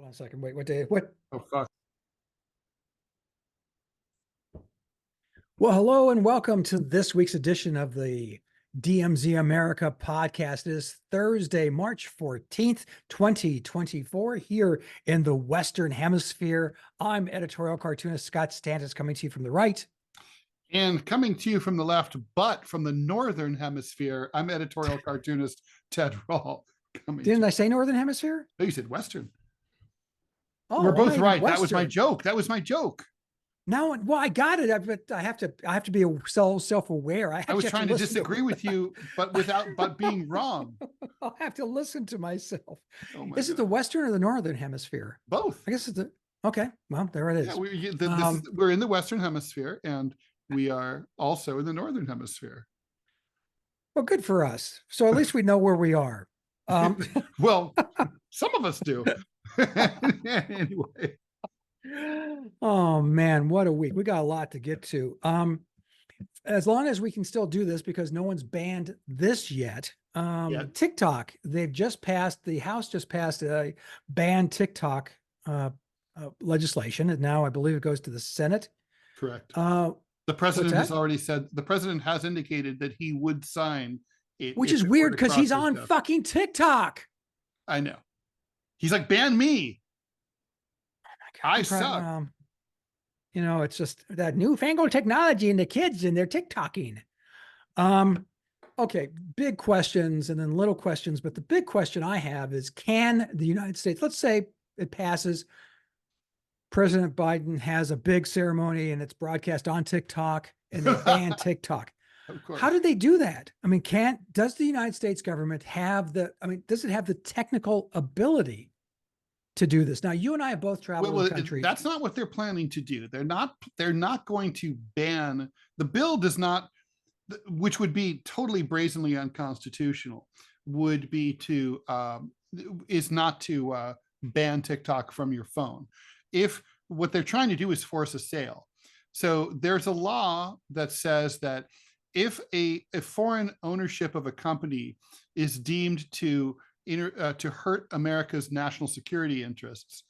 on a second. Wait, what day? What? Oh, fuck. Well, hello and welcome to this week's edition of the DMZ America podcast. It is Thursday, March 14th, 2024, here in the Western Hemisphere. I'm editorial cartoonist Scott Stantis, coming to you from the right. And coming to you from the left, but from the Northern Hemisphere, I'm editorial cartoonist Ted Rall. Didn't I say Northern Hemisphere? No, you said Western. Oh, We're both maybe right. Western. That was my joke. That was my joke. No, well, I got it, but I have to be self-aware. I was trying to disagree with you, but being wrong. I'll have to listen to myself. Oh Is it the Western or the Northern Hemisphere? Both. I guess it's okay. Well, there it is. Yeah, we're in the Western Hemisphere, and we are also in the Northern Hemisphere. Well, good for us. So at least we know where we are. Well, some of us do. Anyway. Oh man, what a week. We got a lot to get to. As long as we can still do this, because no one's banned this yet. TikTok, the House just passed a ban TikTok legislation, and now I believe it goes to the Senate. Correct. The president has indicated that he would sign it. Which is weird because he's on fucking TikTok. I know. He's like, ban me. I suck. It's just that newfangled technology and the kids and their TikToking. Okay, big questions and then little questions. But the big question I have is, can the United States, let's say it passes, President Biden has a big ceremony and it's broadcast on TikTok and they ban TikTok. How did they do that? I mean, does the United States government does it have the technical ability to do this? Now, you and I have both traveled the country. That's not what they're planning to do. They're not going to ban. The bill does not, which would be totally brazenly unconstitutional, is not to ban TikTok from your phone. If what they're trying to do is force a sale. So there's a law that says that if a foreign ownership of a company is deemed to hurt America's national security interests.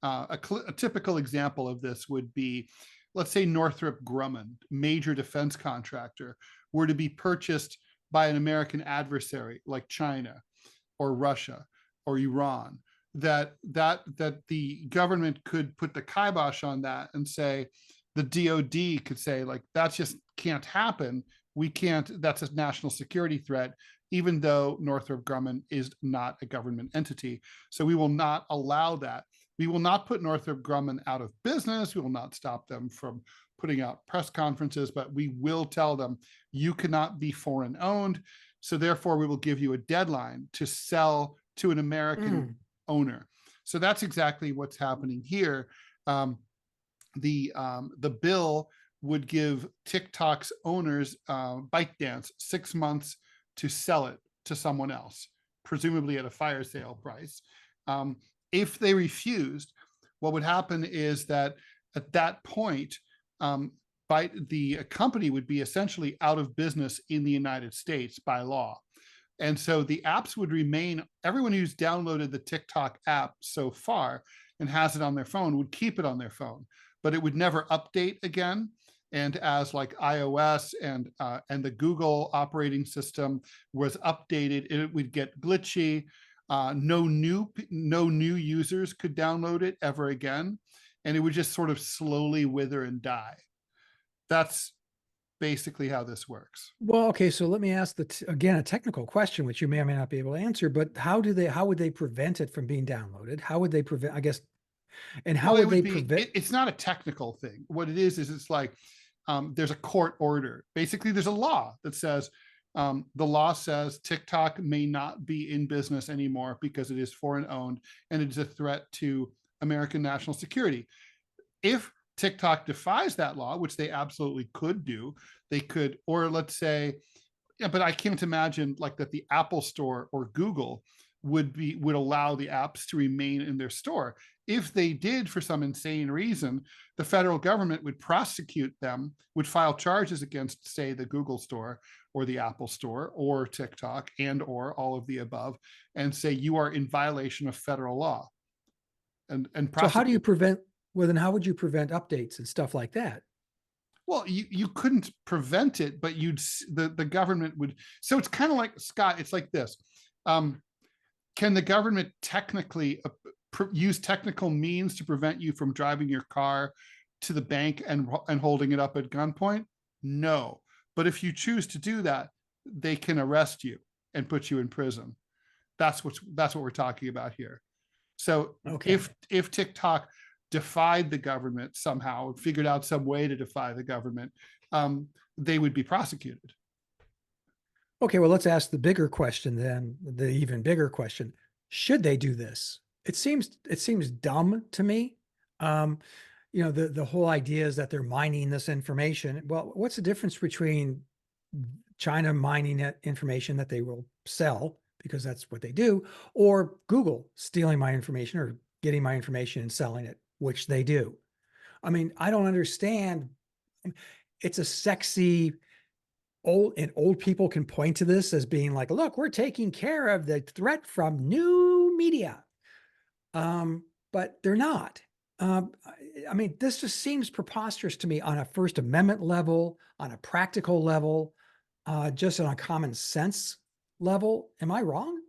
A typical example of this would be, let's say Northrop Grumman, major defense contractor, were to be purchased by an American adversary like China or Russia or Iran, that the government could put the kibosh on that and say, the DOD could say, like, that just can't happen. We can't, that's a national security threat, even though Northrop Grumman is not a government entity. So we will not allow that. We will not put Northrop Grumman out of business. We will not stop them from putting out press conferences, but we will tell them, you cannot be foreign owned. So therefore we will give you a deadline to sell to an American owner. So that's exactly what's happening here. The bill would give TikTok's owners, ByteDance, 6 months to sell it to someone else, presumably at a fire sale price. If they refused, what would happen is that at that point, the company would be essentially out of business in the United States by law. And so the apps would remain, everyone who's downloaded the TikTok app so far and has it on their phone would keep it on their phone, but it would never update again. And as like iOS and the Google operating system was updated, it would get glitchy. No new users could download it ever again, and it would just sort of slowly wither and die. That's basically how this works. Well, okay, so let me ask again a technical question, which you may or may not be able to answer. But how would they prevent it from being downloaded? How would they prevent? I guess. And how would they prevent? It's not a technical thing. What it is it's like there's a court order. Basically, there's a law that says the law says TikTok may not be in business anymore because it is foreign owned and it is a threat to American national security. If TikTok defies that law, which they absolutely could do, they could, or let's say, yeah, but I can't imagine like that the Apple Store or Google would allow the apps to remain in their store. If they did, for some insane reason, the federal government would prosecute them, would file charges against, say, the Google Store or the Apple Store or TikTok and or all of the above, and say you are in violation of federal law. and So how do you prosecute. prevent, well, then how would you prevent updates and stuff like that? Well, you couldn't prevent it, but the government would. So it's kind of like, Scott, it's like this. Um, can the government technically use technical means to prevent you from driving your car to the bank and holding it up at gunpoint? No. But if you choose to do that, they can arrest you and put you in prison. That's what we're talking about here. So Okay. if TikTok defied the government somehow, figured out some way to defy the government, they would be prosecuted. Okay, well, let's ask the bigger question then, the even bigger question. Should they do this? It seems dumb to me. The whole idea is that they're mining this information. Well, what's the difference between China mining that information that they will sell, because that's what they do, or Google stealing my information or getting my information and selling it, which they do? I mean, I don't understand. It's a sexy old people can point to this as being like, look, we're taking care of the threat from new media. But they're not. I mean, this just seems preposterous to me on a First Amendment level, on a practical level, just on a common sense level. Am I wrong?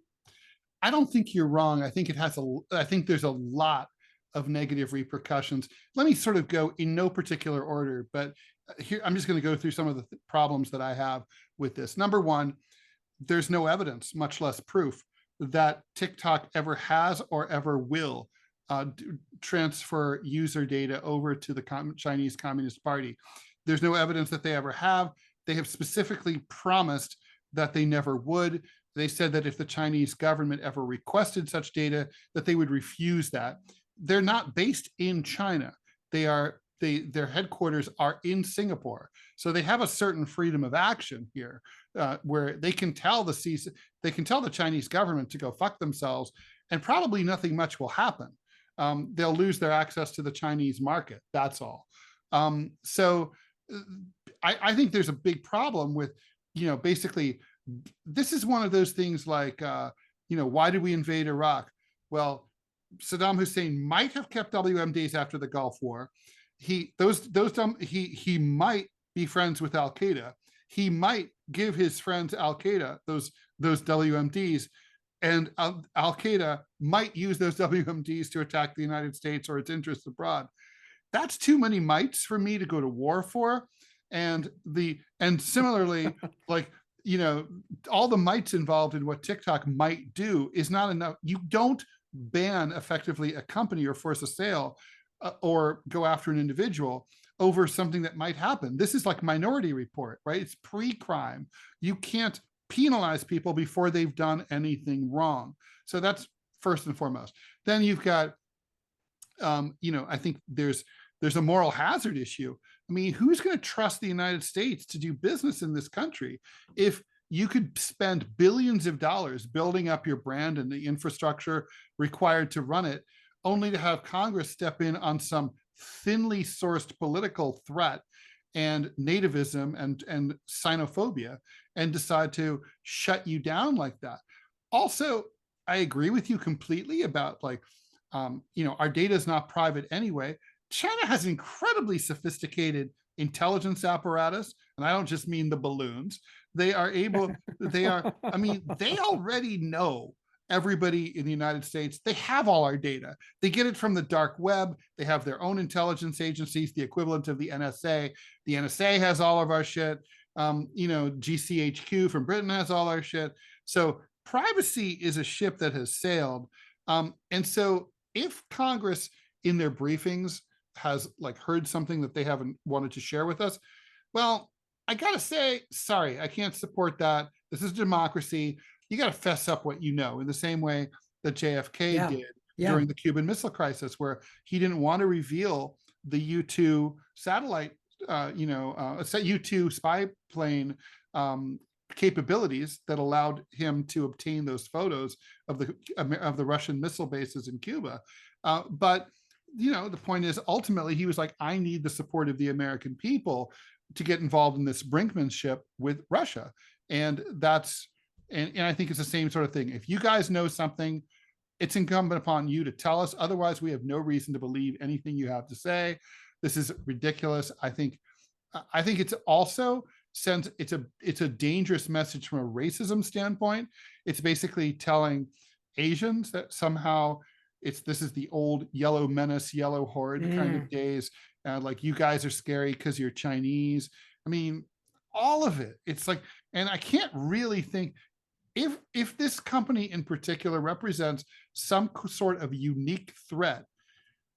I don't think you're wrong. I think there's a lot of negative repercussions. Let me sort of go in no particular order, but here I'm just going to go through some of the problems that I have with this. Number one, there's no evidence, much less proof, that TikTok ever has or ever will transfer user data over to the Chinese Communist Party. There's no evidence that they ever have. They have specifically promised that they never would. They said that if the Chinese government ever requested such data, that they would refuse that. They're not based in China. Their headquarters are in Singapore. So they have a certain freedom of action here, where they can tell the Chinese government to go fuck themselves, and probably nothing much will happen. They'll lose their access to the Chinese market. That's all. So I think there's a big problem with, basically, this is one of those things like, why did we invade Iraq? Well, Saddam Hussein might have kept WMDs after the Gulf War. He might be friends with Al Qaeda. He might give his friends Al Qaeda those WMDs, and Al Qaeda might use those WMDs to attack the United States or its interests abroad. That's too many mights for me to go to war for. And similarly, like, all the mights involved in what TikTok might do is not enough. You don't ban effectively a company or force a sale or go after an individual over something that might happen. This is like Minority Report, right? It's pre-crime. You can't penalize people before they've done anything wrong. So that's first and foremost. Then you've got, I think there's a moral hazard issue. I mean, who's going to trust the United States to do business in this country if you could spend billions of dollars building up your brand and the infrastructure required to run it, only to have Congress step in on some thinly sourced political threat and nativism and xenophobia and decide to shut you down like that? Also, I agree with you completely about, like, our data is not private anyway. China has incredibly sophisticated intelligence apparatus, and I don't just mean the balloons. They already know everybody in the United States. They have all our data. They get it from the dark web. They have their own intelligence agencies, the equivalent of the NSA. The NSA has all of our shit. GCHQ from Britain has all our shit. So privacy is a ship that has sailed. And so if Congress in their briefings has heard something that they haven't wanted to share with us, well, I gotta say, sorry, I can't support that. This is democracy. You gotta fess up what you know, in the same way that JFK did during the Cuban Missile Crisis, where he didn't want to reveal the U-2 satellite, U-2 spy plane capabilities that allowed him to obtain those photos of the Russian missile bases in Cuba. But the point is, ultimately, he was like, I need the support of the American people to get involved in this brinkmanship with Russia. And I think it's the same sort of thing. If you guys know something, it's incumbent upon you to tell us. Otherwise, we have no reason to believe anything you have to say. This is ridiculous. I think it's also sends it's a dangerous message from a racism standpoint. It's basically telling Asians that somehow this is the old yellow menace, yellow horde kind of days. Like, you guys are scary because you're Chinese. I mean, all of it. It's like, and I can't really think if this company in particular represents some sort of unique threat,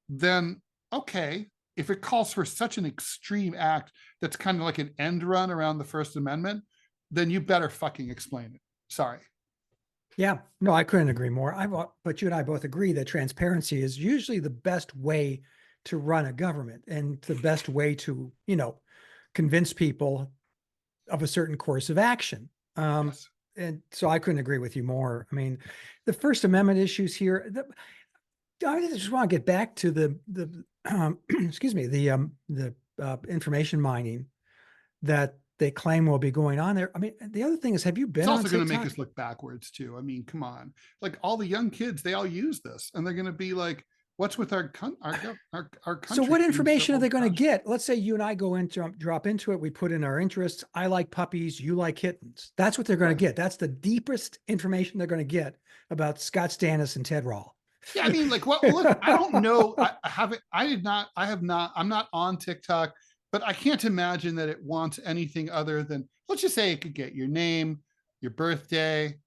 then okay. If it calls for such an extreme act that's kind of like an end run around the First Amendment, then you better fucking explain it. Sorry. Yeah, no, I couldn't agree more. But you and I both agree that transparency is usually the best way to run a government and the best way to, convince people of a certain course of action. Yes. And so I couldn't agree with you more. I mean, the First Amendment issues here, I just want to get back to the excuse me, the information mining that they claim will be going on there. I mean, the other thing is, have you been It's on also going to TikTok? make us look backwards too. I mean, come on. Like, all the young kids, they all use this, and they're going to be like, what's with our country? So what being information so are they going to oppressed? get? Let's say you and I drop into it. We put in our interests. I like puppies. You like kittens. That's what they're going Right. to get. That's the deepest information they're going to get about Scott Stantis and Ted Rall. Yeah, I mean, like, what? Look, I don't know. I'm not on TikTok, but I can't imagine that it wants anything other than, let's just say it could get your name, your birthday,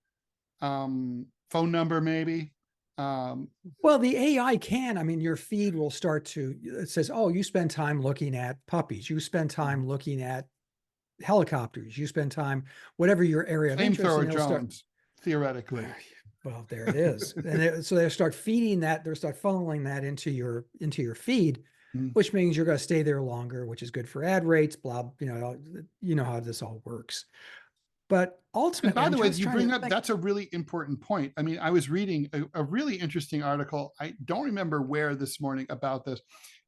phone number, maybe. Well, the AI can. I mean, your feed will start to, it says, oh, you spend time looking at puppies. You spend time looking at helicopters. You spend time, whatever your area of interest. Flamethrower And it'll start, drones, theoretically. well, there it is. And so they'll start feeding that, they'll start funneling that into your feed, which means you're going to stay there longer, which is good for ad rates, blah, you know how this all works. But ultimately, And by the way, you bring up, think, that's a really important point. I mean, I was reading a really interesting article. I don't remember where this morning about this.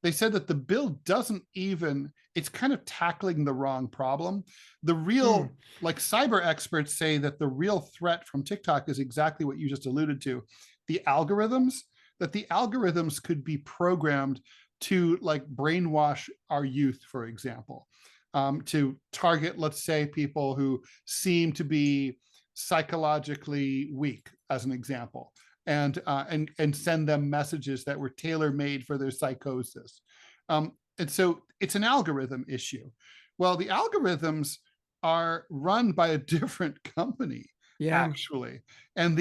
They said that the bill doesn't even, it's kind of tackling the wrong problem. The real, like, cyber experts say that the real threat from TikTok is exactly what you just alluded to. The algorithms, that the algorithms could be programmed to, like, brainwash our youth, for example. To target, let's say, people who seem to be psychologically weak, as an example, and send them messages that were tailor-made for their psychosis. And so it's an algorithm issue. Well, the algorithms are run by a different company, actually, and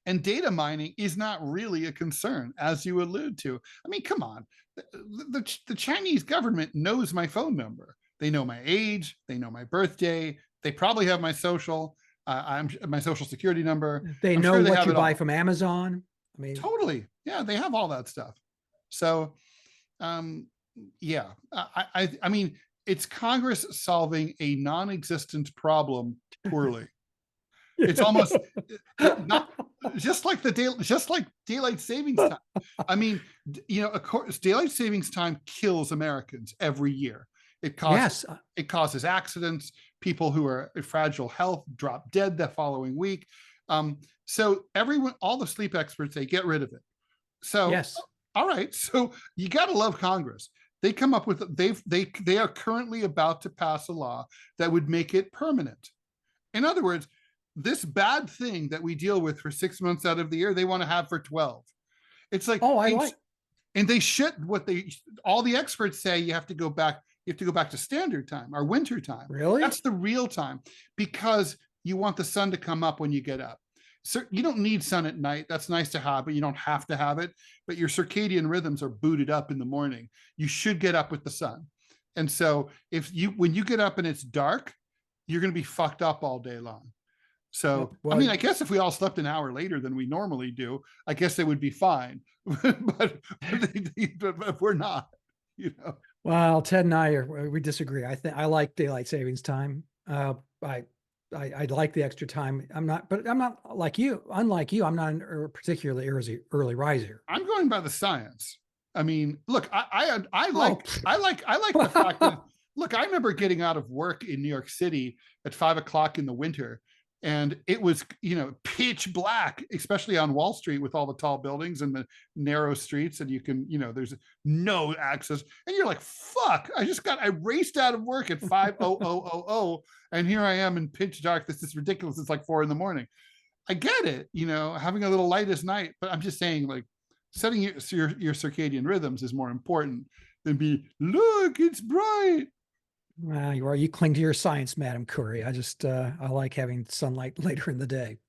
and data mining is not really a concern, as you allude to. I mean, come on. The Chinese government knows my phone number. They know my age. They know my birthday. They probably have my social. My social security number. They know what you buy from Amazon. I mean, totally. Yeah, they have all that stuff. So, yeah, I mean, it's Congress solving a non-existent problem poorly. It's almost not just like daylight savings time. I mean, of course, daylight savings time kills Americans every year. It causes accidents. People who are in fragile health drop dead the following week. So all the sleep experts, they get rid of it. So, all right. So you got to love Congress. They come up with, they are currently about to pass a law that would make it permanent. In other words, this bad thing that we deal with for 6 months out of the year, they want to have for 12. It's like, and they should, all the experts say, you have to go back to standard time, or winter time. Really? That's the real time, because you want the sun to come up when you get up. So you don't need sun at night. That's nice to have, but you don't have to have it. But your circadian rhythms are booted up in the morning. You should get up with the sun. And so when you get up and it's dark, you're going to be fucked up all day long. So, I mean, I guess if we all slept an hour later than we normally do, I guess they would be fine. but we're not, Well, Ted and we disagree. I like daylight savings time. I like the extra time. I'm not like you. Unlike you, I'm not a particularly early riser. I'm going by the science. I mean, look, I like the fact that, look, I remember getting out of work in New York City at 5 o'clock in the winter, And it was, pitch black, especially on Wall Street with all the tall buildings and the narrow streets, and you can, there's no access. And you're like, fuck, I raced out of work at 5:00, and here I am in pitch dark. This is ridiculous. It's like 4 a.m. I get it, having a little light is night, but I'm just saying, like, setting your circadian rhythms is more important than look, it's bright. Well, you cling to your science, Madam Curie. I like having sunlight later in the day.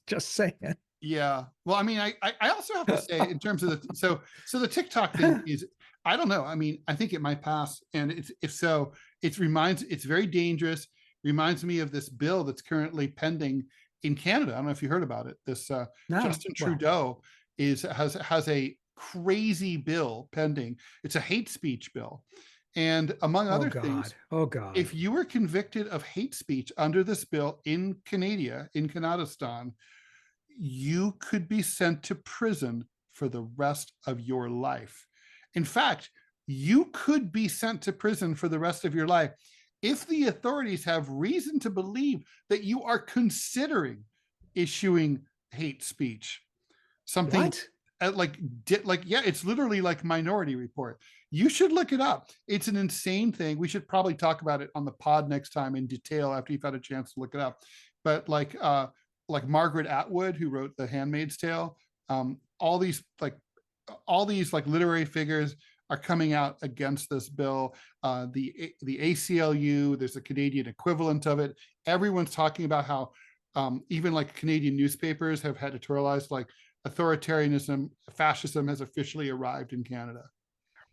Just saying. Yeah. Well, I mean, I also have to say, in terms of so the TikTok thing is, I don't know. I mean, I think it might pass. And if so, it's very dangerous. Reminds me of this bill that's currently pending in Canada. I don't know if you heard about it. This No. Justin Trudeau has a crazy bill pending. It's a hate speech bill. And among other things, if you were convicted of hate speech under this bill in Canadistan, you could be sent to prison for the rest of your life. In fact, you could be sent to prison for the rest of your life if the authorities have reason to believe that you are considering issuing hate speech. Something What? It's literally like Minority Report. You should look it up. It's an insane thing. We should probably talk about it on the pod next time in detail after you've had a chance to look it up. But like Margaret Atwood, who wrote The Handmaid's Tale, all these literary figures are coming out against this bill. The ACLU, there's a Canadian equivalent of it. Everyone's talking about how even like Canadian newspapers have editorialized like authoritarianism, fascism has officially arrived in Canada.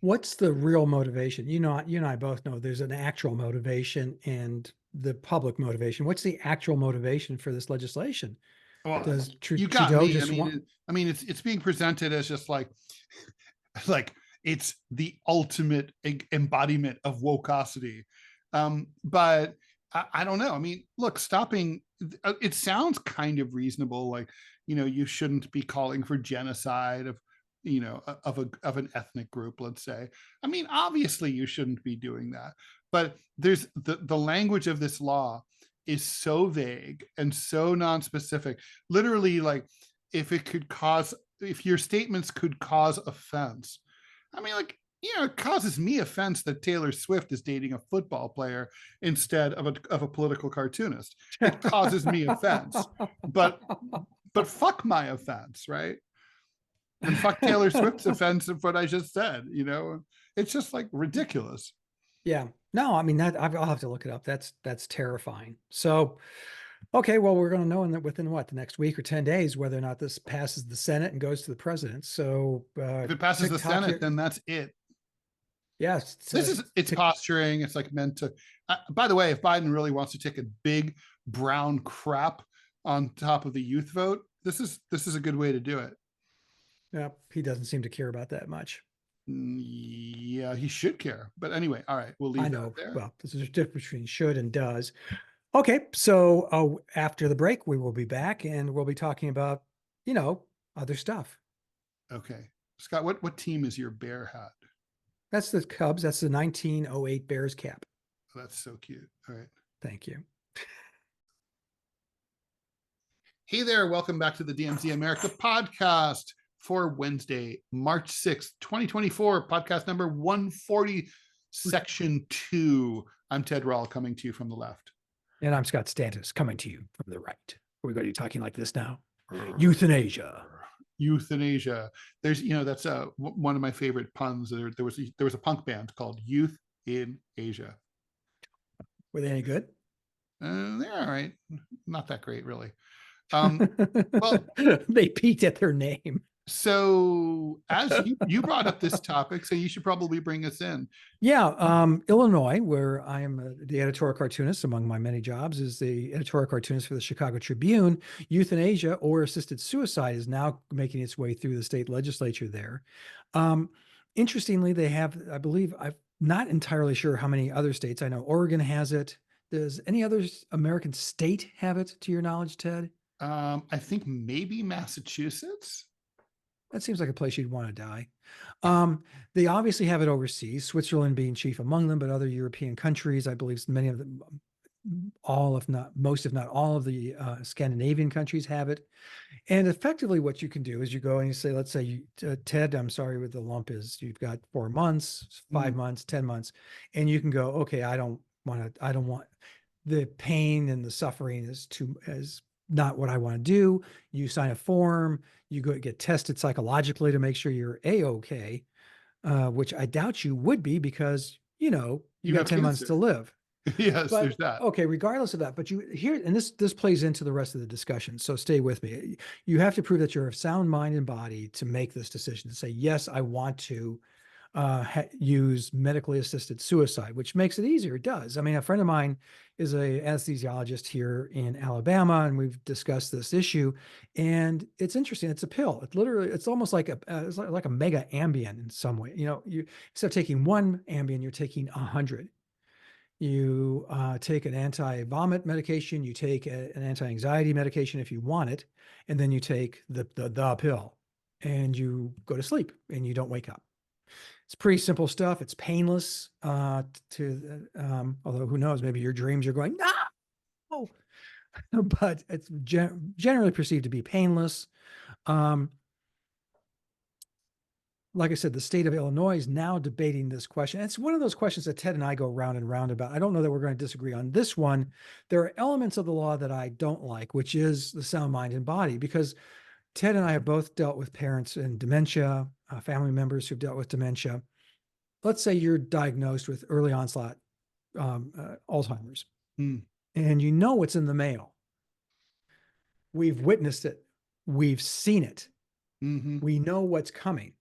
What's the real motivation? You and I both know there's an actual motivation and the public motivation. What's the actual motivation for this legislation? Well, does you got Trudeau me. just I mean, it's being presented as just like it's the ultimate embodiment of wokeosity. But I don't know. I mean, look, stopping it sounds kind of reasonable. Like, you shouldn't be calling for genocide of an ethnic group, let's say. I mean, obviously you shouldn't be doing that, but there's the language of this law is so vague and so non-specific. Literally, like, if your statements could cause offense. I mean, like, it causes me offense that Taylor Swift is dating a football player instead of a political cartoonist. It causes me offense, but fuck my offense, right? And fuck Taylor Swift's offense of what I just said. It's just like ridiculous. Yeah. No, I mean, I'll have to look it up. That's terrifying. So, okay, well, we're going to know within the next week or 10 days whether or not this passes the Senate and goes to the president. So if it passes the Senate, then that's it. Yes. It's posturing. It's like meant to. By the way, if Biden really wants to take a big brown crap on top of the youth vote, this is a good way to do it. Yeah, he doesn't seem to care about that much. Yeah, he should care. But anyway, all right, we'll leave that there. Well, there's a difference between should and does. Okay, so after the break, we will be back and we'll be talking about, other stuff. Okay. Scott, what team is your bear hat? That's the Cubs. That's the 1908 Bears cap. Oh, that's so cute. All right. Thank you. Hey there. Welcome back to the DMZ America podcast for Wednesday, March 6th, 2024, podcast number 140, section 2. I'm Ted Rall, coming to you from the left. And I'm Scott Stantis, coming to you from the right. Are we going to be talking like this now? Euthanasia. There's, that's one of my favorite puns. There was a punk band called Youth in Asia. Were they any good? They're all right. Not that great, really. Well, they peaked at their name. So as you brought up this topic, so you should probably bring us in. Yeah. Illinois, where I am the editorial cartoonist among my many jobs, is the editorial cartoonist for the Chicago Tribune. Euthanasia or assisted suicide is now making its way through the state legislature there. Interestingly, they have, I believe, I'm not entirely sure how many other states. I know Oregon has it. Does any other American state have it, to your knowledge, Ted? I think maybe Massachusetts. That seems like a place you'd want to die. They obviously have it overseas, Switzerland being chief among them, but other European countries, I believe many of them, all, if not most, if not all of the Scandinavian countries have it. And effectively what you can do is you go and you say, let's say you, Ted, I'm sorry what the lump is. You've got 4 months, 5 months, 10 months, and you can go, okay, I don't want the pain and the suffering is not what I want to do. You sign a form, you go get tested psychologically to make sure you're A-okay, which I doubt you would be because, you You got have 10 months cancer. to live. Yes, there's But that. okay, regardless of that, but you here, and this plays into the rest of the discussion. So stay with me. You have to prove that you're of sound mind and body to make this decision to say, yes, I want to use medically assisted suicide, which makes it easier. It does. I mean, a friend of mine is a anesthesiologist here in Alabama, and we've discussed this issue. And it's interesting. It's a pill. It's almost like it's like a mega Ambien in some way. You instead of taking one Ambien, you're taking 100. You take an anti-vomit medication, you take an anti-anxiety medication if you want it, and then you take the pill, and you go to sleep, and you don't wake up. It's pretty simple stuff. It's painless. Although who knows, maybe your dreams are going no, but it's generally perceived to be painless. Like I said, the state of Illinois is now debating this question. It's one of those questions that Ted and I go round and round about. I don't know that we're going to disagree on this one. There are elements of the law that I don't like, which is the sound mind and body, because Ted and I have both dealt with parents in dementia, family members who've dealt with dementia. Let's say you're diagnosed with early onset Alzheimer's, and you know what's in the mail. We've witnessed it. We've seen it. We know what's coming.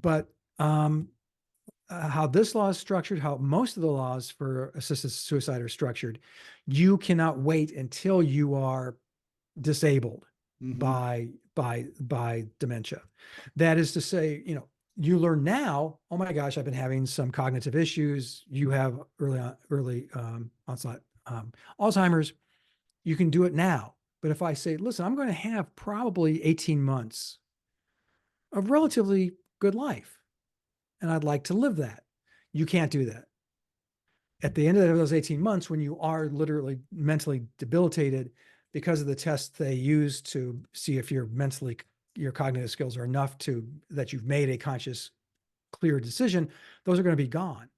But how this law is structured, how most of the laws for assisted suicide are structured, you cannot wait until you are disabled by dementia. That is to say, you learn now, oh my gosh, I've been having some cognitive issues. You have early onset Alzheimer's. You can do it now. But if I say, listen, I'm going to have probably 18 months of relatively good life, and I'd like to live that, you can't do that. At the end of those 18 months, when you are literally mentally debilitated because of the tests they use to see if your cognitive skills are enough that you've made a conscious, clear decision, those are going to be gone.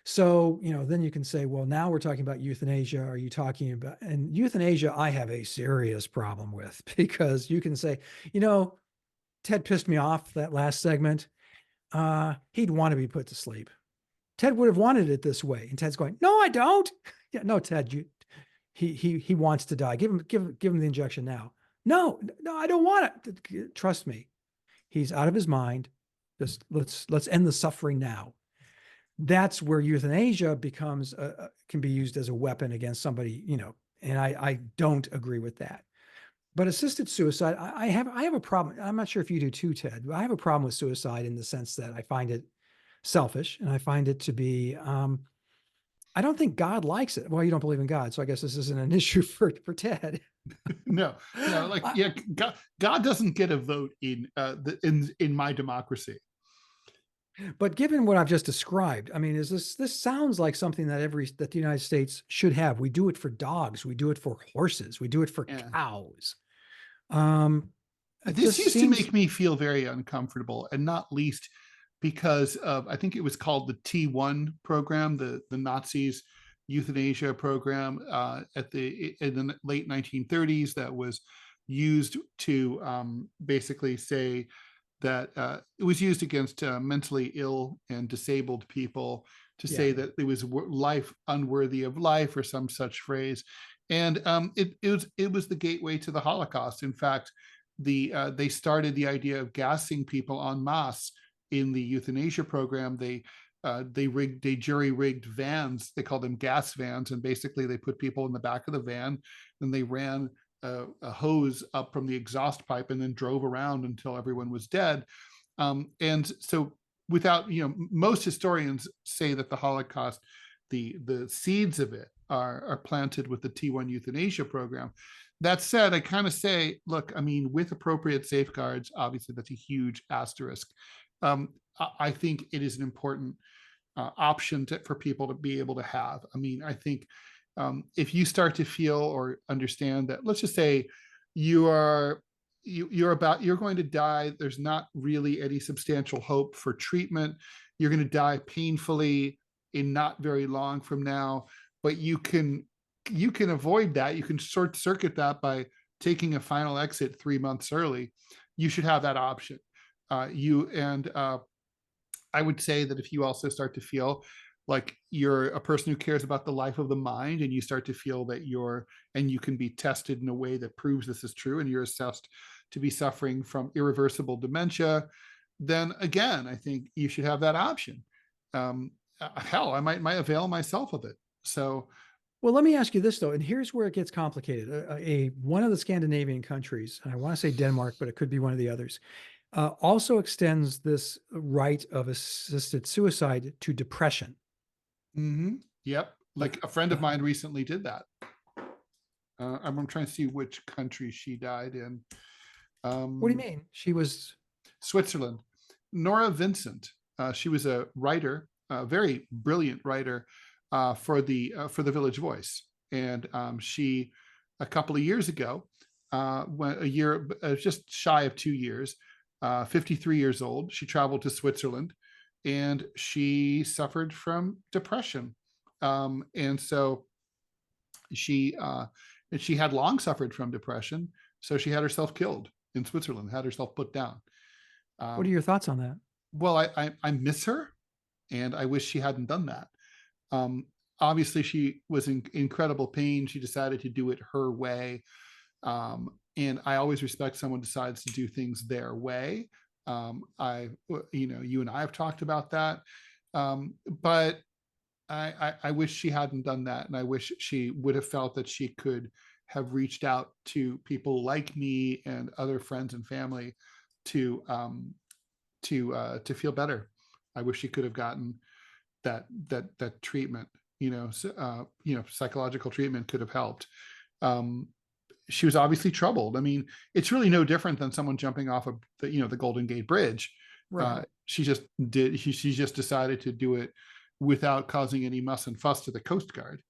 So, then you can say, well, now we're talking about euthanasia. Are you talking about, and euthanasia, I have a serious problem with, because you can say, Ted pissed me off that last segment. He'd want to be put to sleep. Ted would have wanted it this way. And Ted's going, no, I don't. Yeah, no, Ted, he wants to die. Give him the injection now. No, I don't want it. Trust me. He's out of his mind. Just let's end the suffering now. That's where euthanasia can be used as a weapon against somebody, and I don't agree with that. But assisted suicide, I have a problem. I'm not sure if you do too, Ted. I have a problem with suicide in the sense that I find it selfish, and I find it to be, I don't think God likes it. Well, you don't believe in God, so I guess this isn't an issue for Ted. No, God doesn't get a vote in my democracy. But given what I've just described, I mean, this sounds like something that the United States should have. We do it for dogs, we do it for horses, we do it for cows. This used to make me feel very uncomfortable, and not least because of, I think it was called the T1 program, the Nazis' euthanasia program in the late 1930s, that was used to basically say that it was used against mentally ill and disabled people, to say that it was life unworthy of life, or some such phrase. And it was the gateway to the Holocaust. In fact, they started the idea of gassing people en masse in the euthanasia program. They jury rigged vans. They called them gas vans, and basically they put people in the back of the van, and they ran a hose up from the exhaust pipe and then drove around until everyone was dead. And so, without, most historians say that the Holocaust, the seeds of it are planted with the T1 euthanasia program. That said, I kind of say, look, I mean, with appropriate safeguards, obviously that's a huge asterisk. I think it is an important option for people to be able to have. I mean, I think if you start to feel or understand that, let's just say you're going to die, there's not really any substantial hope for treatment, you're going to die painfully in not very long from now, but you can avoid that, you can short circuit that by taking a final exit 3 months early. You should have that option. I would say that if you also start to feel like you're a person who cares about the life of the mind, and you start to feel that you can be tested in a way that proves this is true, and you're assessed to be suffering from irreversible dementia, then again, I think you should have that option. Hell, I might avail myself of it. So, well, let me ask you this though, and here's where it gets complicated. One of the Scandinavian countries, and I want to say Denmark, but it could be one of the others, also extends this right of assisted suicide to depression. Yep. Like a friend of mine recently did that. I'm trying to see which country she died in. What do you mean? She was Switzerland. Nora Vincent. She was a writer, a very brilliant writer for the Village Voice, and she, a couple of years ago, just shy of 2 years, 53 years old, she traveled to Switzerland, and she suffered from depression, and so she had long suffered from depression, so she had herself killed in Switzerland, had herself put down. What are your thoughts on that? Well, I miss her, and I wish she hadn't done that. Obviously, she was in incredible pain. She decided to do it her way. And I always respect someone decides to do things their way. You and I have talked about that. But I wish she hadn't done that. And I wish she would have felt that she could have reached out to people like me and other friends and family to feel better. I wish she could have gotten that treatment, psychological treatment could have helped. She was obviously troubled. I mean, it's really no different than someone jumping off of the Golden Gate Bridge. Right. She just decided to do it without causing any muss and fuss to the Coast Guard.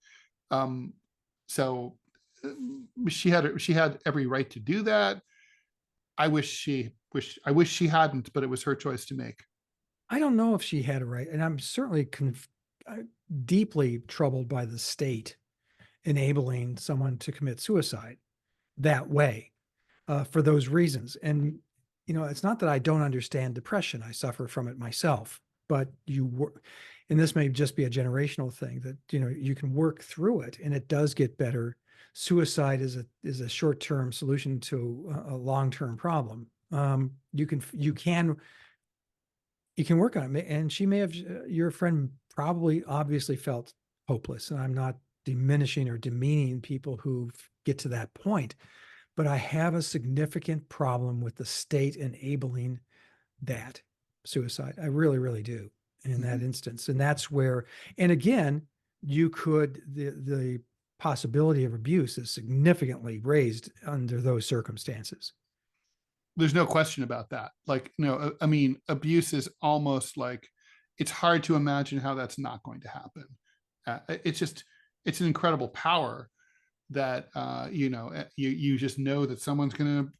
So she had every right to do that. I wish she hadn't, but it was her choice to make. I don't know if she had a right, and I'm certainly deeply troubled by the state enabling someone to commit suicide that way, for those reasons. And it's not that I don't understand depression. I suffer from it myself, but and this may just be a generational thing, that you can work through it, and it does get better. Suicide is a short-term solution to a long-term problem. You can work on it, and she may have, your friend probably obviously felt hopeless, and I'm not diminishing or demeaning people who get to that point, but I have a significant problem with the state enabling that suicide. I really, really do in that instance. And that's where, and again, the possibility of abuse is significantly raised under those circumstances. There's no question about that. Like, I mean, abuse is almost like, it's hard to imagine how that's not going to happen. It's an incredible power that, you just know that someone's going to,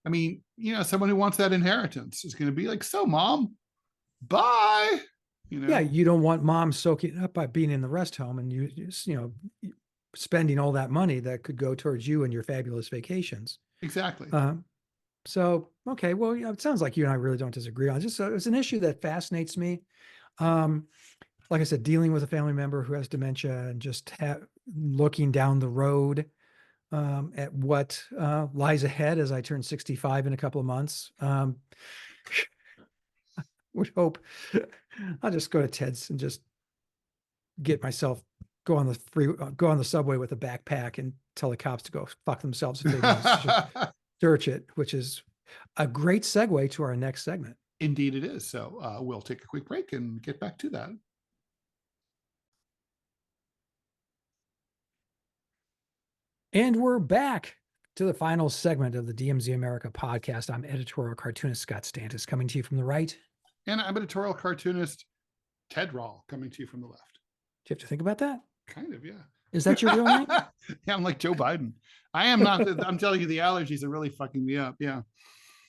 I mean, someone who wants that inheritance is going to be like, so mom, bye. Yeah, you don't want mom soaking it up by being in the rest home and you spending all that money that could go towards you and your fabulous vacations. Exactly. So, okay, well, it sounds like you and I really don't disagree on it. It's an issue that fascinates me. Like I said, dealing with a family member who has dementia and just looking down the road at what lies ahead as I turn 65 in a couple of months. Would hope I'll just go to Ted's and just get myself, go on the subway with a backpack and tell the cops to go fuck themselves if they want to search it, which is a great segue to our next segment. Indeed it is. So we'll take a quick break and get back to that. And we're back to the final segment of the DMZ America podcast. I'm editorial cartoonist Scott Stantis, coming to you from the right. And I'm editorial cartoonist Ted Rall, coming to you from the left. Do you have to think about that? Kind of, yeah. Is that your real name? Yeah, I'm like Joe Biden. I am not. I'm telling you, the allergies are really fucking me up. Yeah.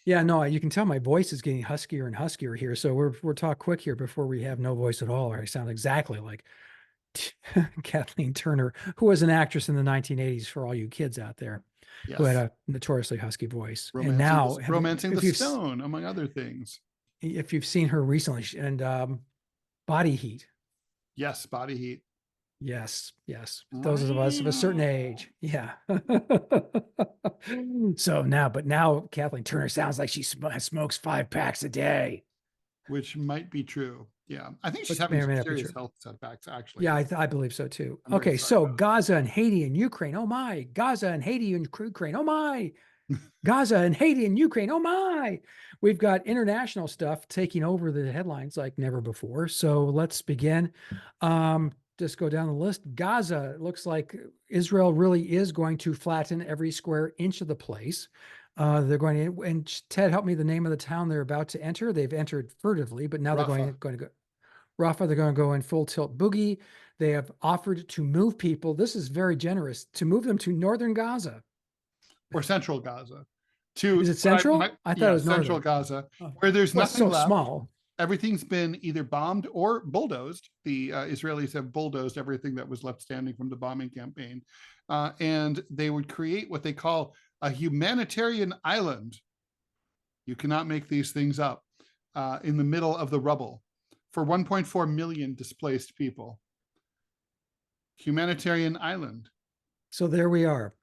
Yeah, no, you can tell my voice is getting huskier and huskier here. So we're talk quick here before we have no voice at all, or I sound exactly like Kathleen Turner, who was an actress in the 1980s for all you kids out there, who had Yes. a notoriously husky voice. And Romancing now, the, romancing if the you've Stone, among other things. if you've seen her recently, and Body Heat. Yes, Body Heat. Yes, those of us of a certain age. Yeah. So now Kathleen Turner sounds like she smokes 5 packs a day. Which might be true. Yeah. I think she's Which may having or may some not be serious true. health setbacks, actually. Yeah, I believe so too. I'm very Okay, sorry so about it. Gaza and Haiti and Ukraine. Oh my. Gaza and Haiti and Ukraine. Oh my. Gaza and Haiti and Ukraine. Oh my. We've got international stuff taking over the headlines like never before. So let's begin. Just go down the list. Gaza, it looks like Israel really is going to flatten every square inch of the place. They're going to, and Ted, help me, the name of the town they're about to enter. They've entered furtively, but now they're Rafah. going to go. Rafah, they're going to go in full tilt boogie. They have offered to move people. This is very generous, to move them to northern Gaza. Or central Gaza. Is it central? I thought it was central northern. Gaza, Oh. where there's Well, it's nothing so left. small. Everything's been either bombed or bulldozed. The Israelis have bulldozed everything that was left standing from the bombing campaign. And they would create what they call a humanitarian island. You cannot make these things up, in the middle of the rubble for 1.4 million displaced people. Humanitarian island. So there we are.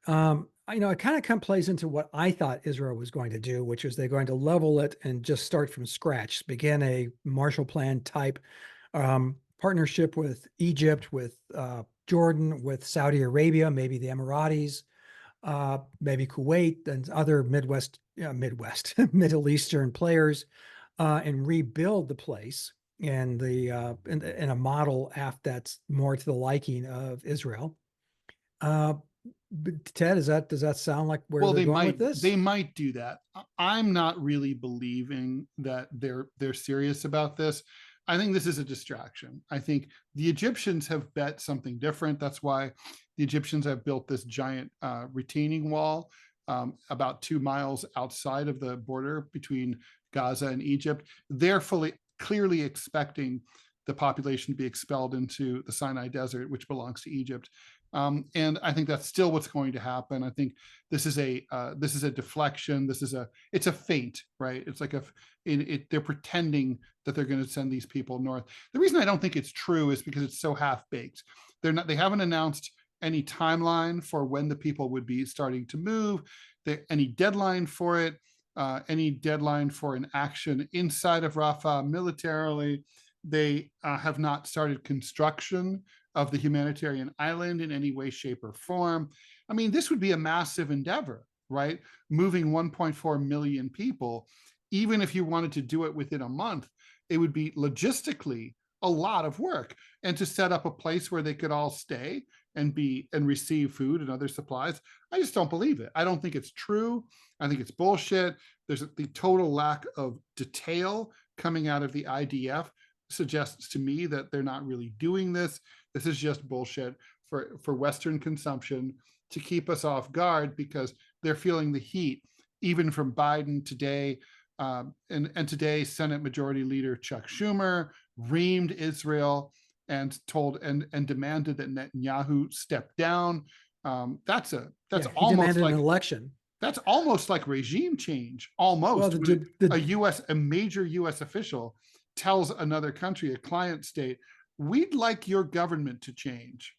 It kind of plays into what I thought Israel was going to do, which is they're going to level it and just start from scratch, begin a Marshall Plan type partnership with Egypt, with Jordan, with Saudi Arabia, maybe the Emiratis, maybe Kuwait and other Middle Eastern players, and rebuild the place in a model that's more to the liking of Israel. Ted, does that sound like where they're going with this? They might do that. I'm not really believing that they're serious about this. I think this is a distraction. I think the Egyptians have bet something different. That's why the Egyptians have built this giant retaining wall about 2 miles outside of the border between Gaza and Egypt. They're clearly expecting the population to be expelled into the Sinai Desert, which belongs to Egypt. And I think that's still what's going to happen. I think this is a deflection. It's a feint, right? It's like they're pretending that they're going to send these people north. The reason I don't think it's true is because it's so half baked. They haven't announced any timeline for when the people would be starting to move, any deadline for it, any deadline for an action inside of Rafah militarily. They have not started construction of the humanitarian island in any way, shape, or form. I mean, this would be a massive endeavor, right? Moving 1.4 million people, even if you wanted to do it within a month, it would be logistically a lot of work. And to set up a place where they could all stay and receive food and other supplies, I just don't believe it. I don't think it's true. I think it's bullshit. There's the total lack of detail coming out of the IDF suggests to me that they're not really doing this. This is just bullshit for Western consumption to keep us off guard, because they're feeling the heat, even from Biden today. And today, Senate Majority Leader Chuck Schumer reamed Israel and demanded that Netanyahu step down. That's almost like an election. That's almost like regime change. Almost. Well, a major U.S. official tells another country, a client state, we'd like your government to change.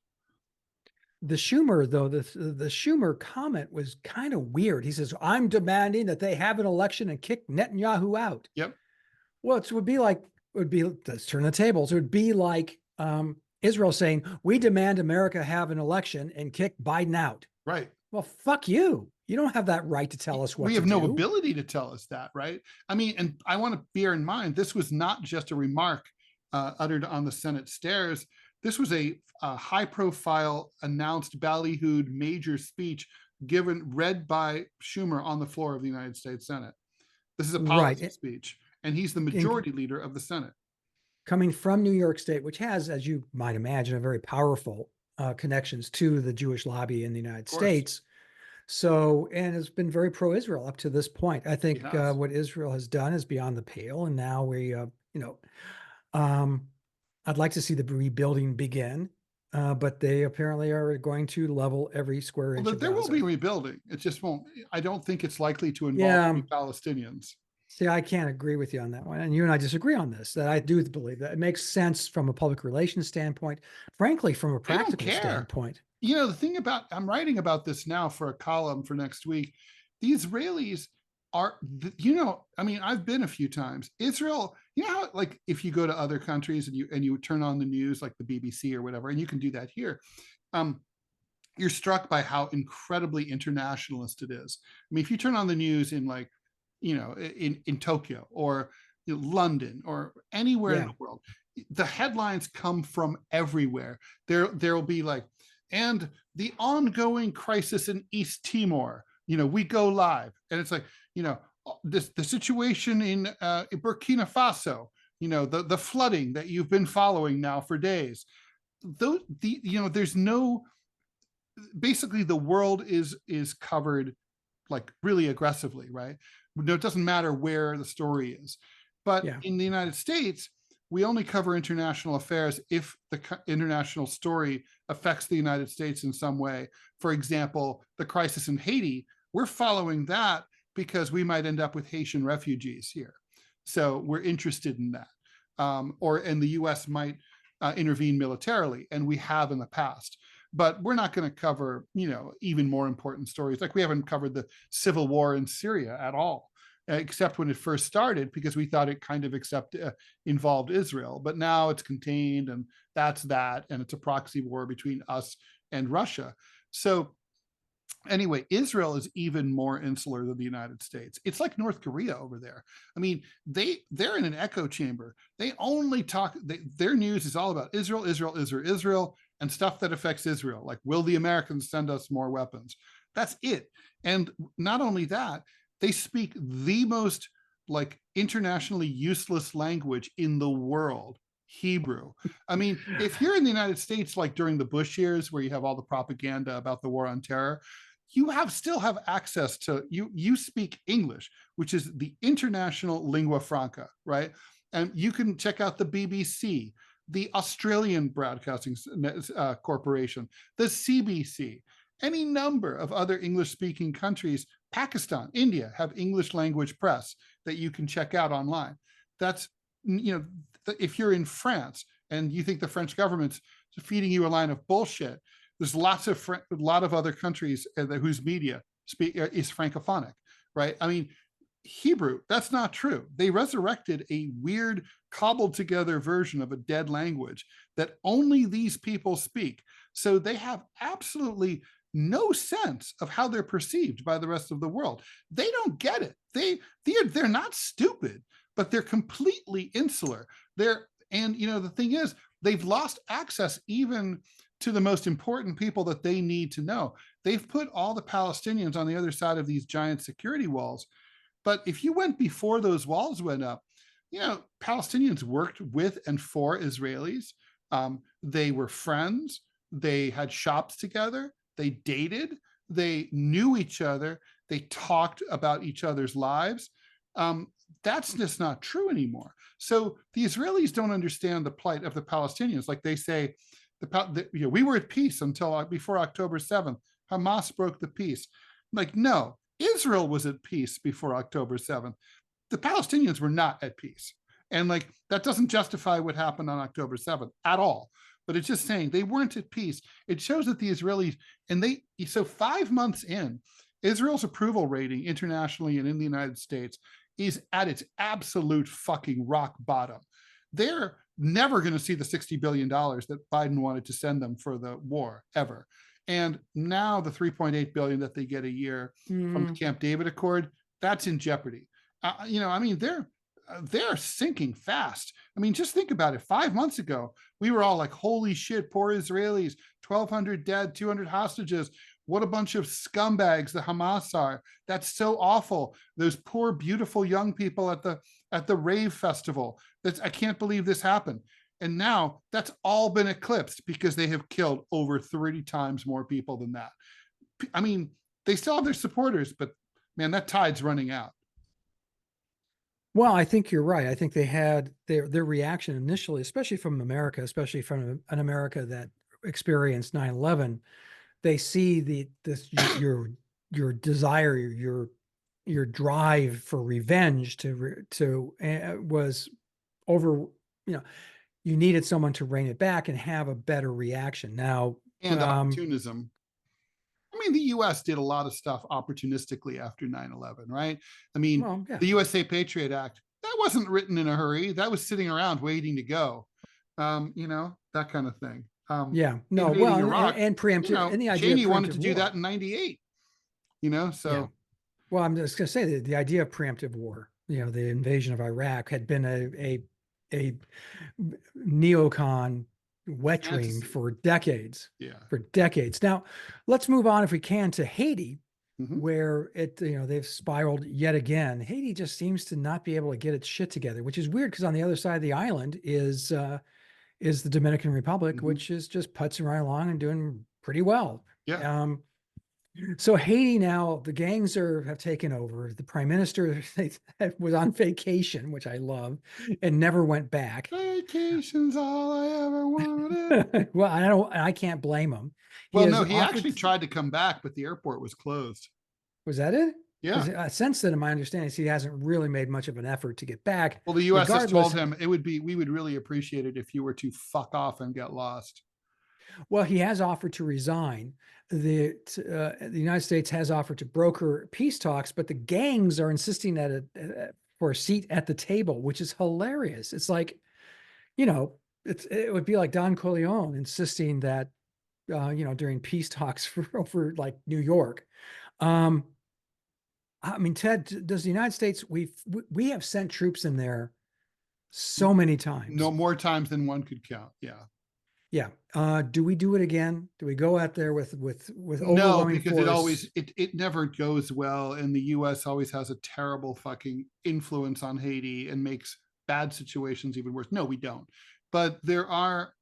The Schumer, though, the Schumer comment was kind of weird. He says, I'm demanding that they have an election and kick Netanyahu out. Yep. Well, let's turn the tables. It would be like Israel saying, we demand America have an election and kick Biden out. Right. Well, fuck you. You don't have that right to tell us what to do. We have no ability to tell us that, right? I mean, and I want to bear in mind, this was not just a remark uttered on the Senate stairs. This was a high-profile, announced, ballyhooed major speech read by Schumer on the floor of the United States Senate. This is a policy speech, and he's the majority leader of the Senate. coming from New York State, which has, as you might imagine, a very powerful connections to the Jewish lobby in the United Of course, States. So, and it's been very pro-Israel up to this point. I think he has. what Israel has done is beyond the pale, and now um, I'd like to see the rebuilding begin, but they apparently are going to level every square Well, inch of there will Gaza. be rebuilding. It just won't. I don't think it's likely to involve Yeah. any Palestinians. See, I can't agree with you on that one. And you and I disagree on this, that I do believe that it makes sense from a public relations standpoint, frankly, from a They don't practical care. standpoint. You know, the thing about, I'm writing about this now for a column for next week. The Israelis are, I mean, I've been a few times. Israel, you know how, like, if you go to other countries and you turn on the news, like the BBC or whatever, and you can do that here, you're struck by how incredibly internationalist it is. I mean, if you turn on the news in, like, in Tokyo or London or anywhere in the world, the headlines come from everywhere. There'll be like, and the ongoing crisis in East Timor, we go live, and it's like, the situation in Burkina Faso, the flooding that you've been following now for days. There's no, basically the world is covered like really aggressively, right? No, it doesn't matter where the story is. But in the United States, we only cover international affairs if the international story affects the United States in some way. For example, the crisis in Haiti, we're following that because we might end up with Haitian refugees here. So we're interested in that. And the US might intervene militarily, and we have in the past. But we're not going to cover, even more important stories. Like we haven't covered the civil war in Syria at all, except when it first started, because we thought it kind of involved Israel. But now it's contained, and that's that. And it's a proxy war between us and Russia. So anyway, Israel is even more insular than the United States. It's like North Korea over there. I mean, they're in an echo chamber. They only talk, their news is all about Israel, Israel, Israel, Israel, and stuff that affects Israel. Like, will the Americans send us more weapons? That's it. And not only that, they speak the most like internationally useless language in the world, Hebrew. I mean, if you're in the United States, like during the Bush years, where you have all the propaganda about the war on terror, you still have access to, you speak English, which is the international lingua franca, right? And you can check out the BBC, the Australian Broadcasting Corporation, the CBC, any number of other English-speaking countries. Pakistan, India have English language press that you can check out online. That's, if you're in France and you think the French government's feeding you a line of bullshit, there's a lot of other countries whose media is francophonic, right? I mean, Hebrew, that's not true. They resurrected a weird, cobbled together version of a dead language that only these people speak. So they have absolutely no sense of how they're perceived by the rest of the world. They don't get it. They're not stupid, but they're completely insular. And the thing is, they've lost access even to the most important people that they need to know. They've put all the Palestinians on the other side of these giant security walls. But if you went before those walls went up, Palestinians worked with and for Israelis. They were friends. They had shops together. They dated. They knew each other. They talked about each other's lives. That's just not true anymore. So the Israelis don't understand the plight of the Palestinians. Like they say, we were at peace until before October 7th. Hamas broke the peace. Like, no, Israel was at peace before October 7th. The Palestinians were not at peace. And like, that doesn't justify what happened on October 7th at all. But it's just saying they weren't at peace. It shows that the Israelis, so 5 months in, Israel's approval rating internationally and in the United States is at its absolute fucking rock bottom. They're never going to see the $60 billion that Biden wanted to send them for the war, ever. And now the $3.8 billion that they get a year from the Camp David Accord, that's in jeopardy. They're sinking fast. I mean, just think about it. 5 months ago, we were all like, holy shit, poor Israelis, 1,200 dead, 200 hostages. What a bunch of scumbags the Hamas are. That's so awful. Those poor, beautiful young people at the at the rave festival. I can't believe this happened. And now that's all been eclipsed because they have killed over 30 times more people than that. I mean, they still have their supporters, but man, that tide's running out. Well, I think you're right. I think they had their reaction initially, especially from America, especially from an America that experienced 9/11. They see your desire, your drive for revenge was over. You needed someone to rein it back and have a better reaction. Now, And opportunism. I mean, the US did a lot of stuff opportunistically after 9/11, right? I mean, well, yeah. the USA Patriot Act, that wasn't written in a hurry. That was sitting around waiting to go. That kind of thing. Yeah, no, invading well, Iraq, and preemptive, and the idea Cheney of wanted to preemptive do war. that in 98, so. Yeah. Well, I'm just going to say that the idea of preemptive war, the invasion of Iraq had been a neocon wet dream Fantasy. for decades. Yeah. For decades. Now, let's move on, if we can, to Haiti, Mhm. where they've spiraled yet again. Haiti just seems to not be able to get its shit together, which is weird because on the other side of the island is the Dominican Republic, Mhm. which is just putzing right along and doing pretty well. Yeah. So Haiti now, the gangs have taken over. The prime minister was on vacation, which I love, and never went back. Vacation's all I ever wanted. Well, I can't blame him. Well, no, he actually tried to come back, but the airport was closed. Was that it? Yeah. Because since then, in my understanding, is he hasn't really made much of an effort to get back. Well, the US has told him we would really appreciate it if you were to fuck off and get lost. Well, he has offered to resign. The United States has offered to broker peace talks, but the gangs are insisting for a seat at the table, which is hilarious. It's like, it would be like Don Corleone insisting that, during peace talks over like New York. I mean, Ted, does the United States, we have sent troops in there so many times. No more times than one could count. Yeah. Yeah. Do we do it again? Do we go out there with no, because force? it never goes well, and the US always has a terrible fucking influence on Haiti and makes bad situations even worse. No, we don't. But there are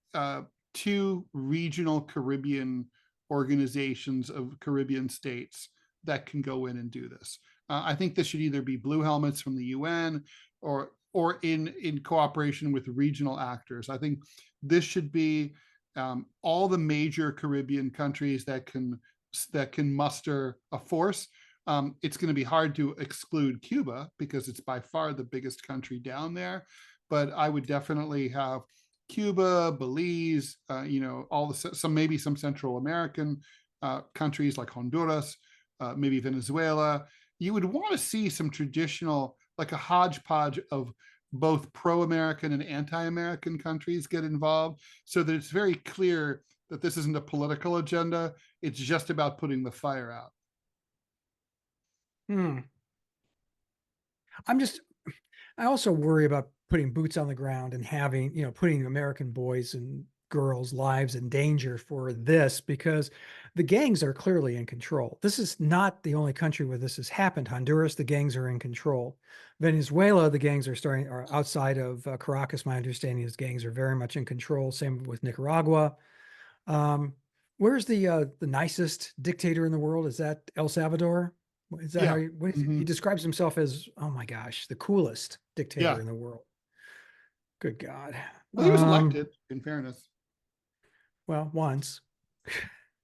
two regional Caribbean organizations of Caribbean states that can go in and do this. I think this should either be blue helmets from the UN or in cooperation with regional actors. I think this should be all the major Caribbean countries that can muster a force. It's going to be hard to exclude Cuba because it's by far the biggest country down there, but I would definitely have Cuba, Belize, maybe some Central American countries like Honduras, maybe Venezuela. You would want to see some traditional, like a hodgepodge of both pro-American and anti-American countries get involved, so that it's very clear that this isn't a political agenda. It's just about putting the fire out. I also worry about putting boots on the ground and having, putting American boys and girls' lives in danger for this, because the gangs are clearly in control. This is not the only country where this has happened. Honduras, the gangs are in control. Venezuela, the gangs are outside of Caracas. My understanding is gangs are very much in control. Same with Nicaragua. Where's the nicest dictator in the world? Is that El Salvador? Is that how he describes himself as, oh my gosh, the coolest dictator in the world? Good God. Well, he was elected, in fairness. Well, once.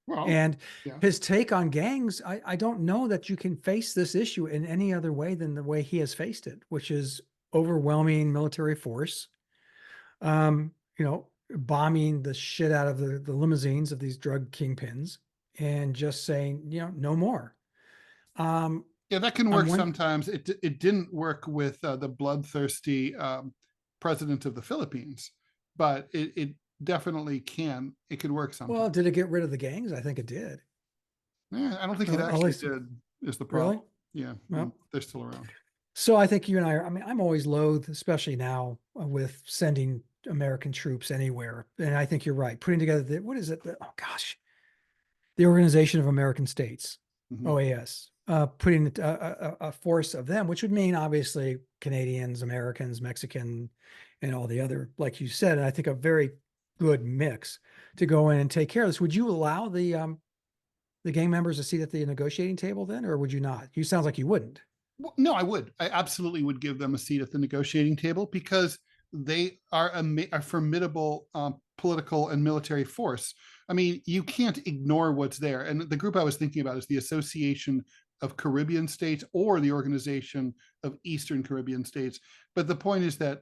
Well, and his take on gangs, I don't know that you can face this issue in any other way than the way he has faced it, which is overwhelming military force, bombing the shit out of the limousines of these drug kingpins and just saying, no more. That can work sometimes. It didn't work with the bloodthirsty president of the Philippines, but it definitely can. It could work sometimes. Well, did it get rid of the gangs? I think it did. Yeah, I don't think it actually did. Is the problem? Really? Yeah, well, they're still around. So I think you and I'm always loath, especially now with sending American troops anywhere. And I think you're right. Putting together what is it? Oh gosh, the Organization of American States, OAS. putting a force of them, which would mean obviously Canadians, Americans, Mexican, and all the other, like you said, and I think a very good mix to go in and take care of this. Would you allow the gang members a seat at the negotiating table then, or would you not? You sounds like you wouldn't. Well, no, I would. I absolutely would give them a seat at the negotiating table because they are a formidable political and military force. I mean, you can't ignore what's there. And the group I was thinking about is the Association of Caribbean States or the Organization of Eastern Caribbean States. But the point is that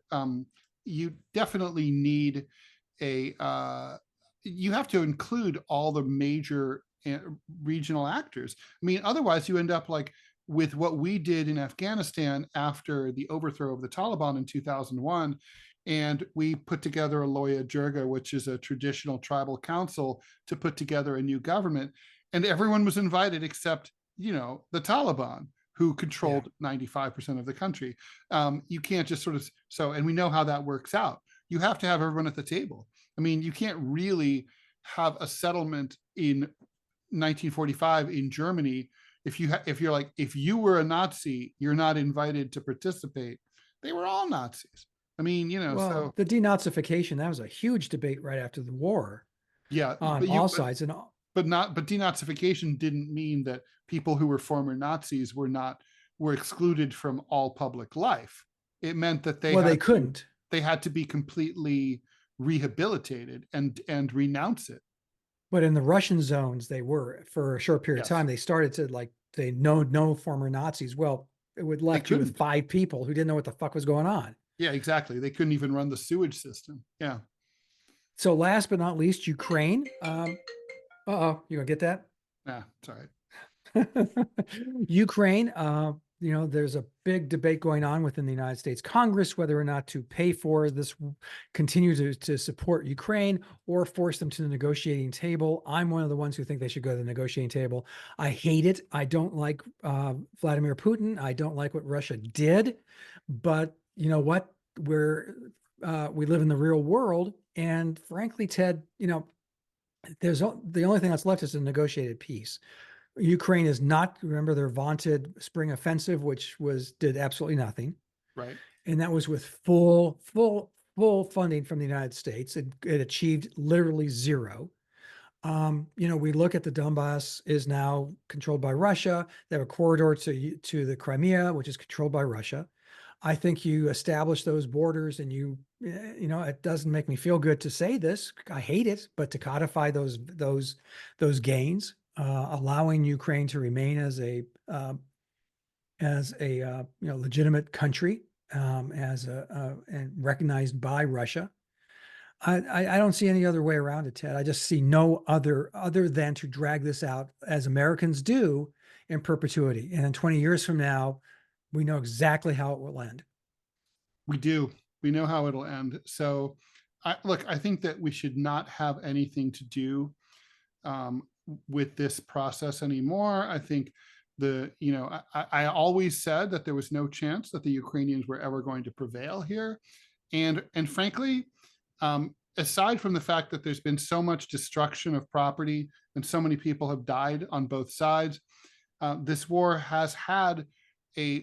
you definitely need you have to include all the major regional actors. I mean, otherwise you end up like with what we did in Afghanistan after the overthrow of the Taliban in 2001. And we put together a Loya Jirga, which is a traditional tribal council, to put together a new government. And everyone was invited except, the Taliban, who controlled 95% of the country. You can't just and we know how that works out. You have to have everyone at the table. I mean, you can't really have a settlement in 1945 in Germany if you were a Nazi, you're not invited to participate. They were all Nazis. I mean, Well, the denazification, that was a huge debate right after the war yeah, on all sides. And but denazification didn't mean that people who were former Nazis were excluded from all public life. It meant that they couldn't. They had to be completely rehabilitated and renounce it. But in the Russian zones, they were for a short period of time. They started to they no former Nazis. Well, it would left you with 5 people who didn't know what the fuck was going on. Yeah, exactly. They couldn't even run the sewage system. Yeah. So last but not least, Ukraine. You gonna get that? Yeah, it's all right. Ukraine. There's a big debate going on within the United States Congress whether or not to pay for this, continue to support Ukraine or force them to the negotiating table. I'm one of the ones who think they should go to the negotiating table. I hate it. I don't like Vladimir Putin. I don't like what Russia did, but you know what? We live in the real world, and frankly, Ted, there's the only thing that's left is a negotiated peace. Ukraine is not, remember their vaunted spring offensive, which did absolutely nothing. Right. And that was with full funding from the United States. It achieved literally zero. We look at the Donbass is now controlled by Russia. They have a corridor to the Crimea, which is controlled by Russia. I think you establish those borders and it doesn't make me feel good to say this. I hate it, but to codify those gains, allowing Ukraine to remain as a legitimate country, and recognized by Russia. I don't see any other way around it, Ted. I just see no other than to drag this out as Americans do in perpetuity. And in 20 years from now, we know exactly how it will end. We do. We know how it'll end. So I think that we should not have anything to do with this process anymore. I think I always said that there was no chance that the Ukrainians were ever going to prevail here. And frankly, aside from the fact that there's been so much destruction of property and so many people have died on both sides, this war has had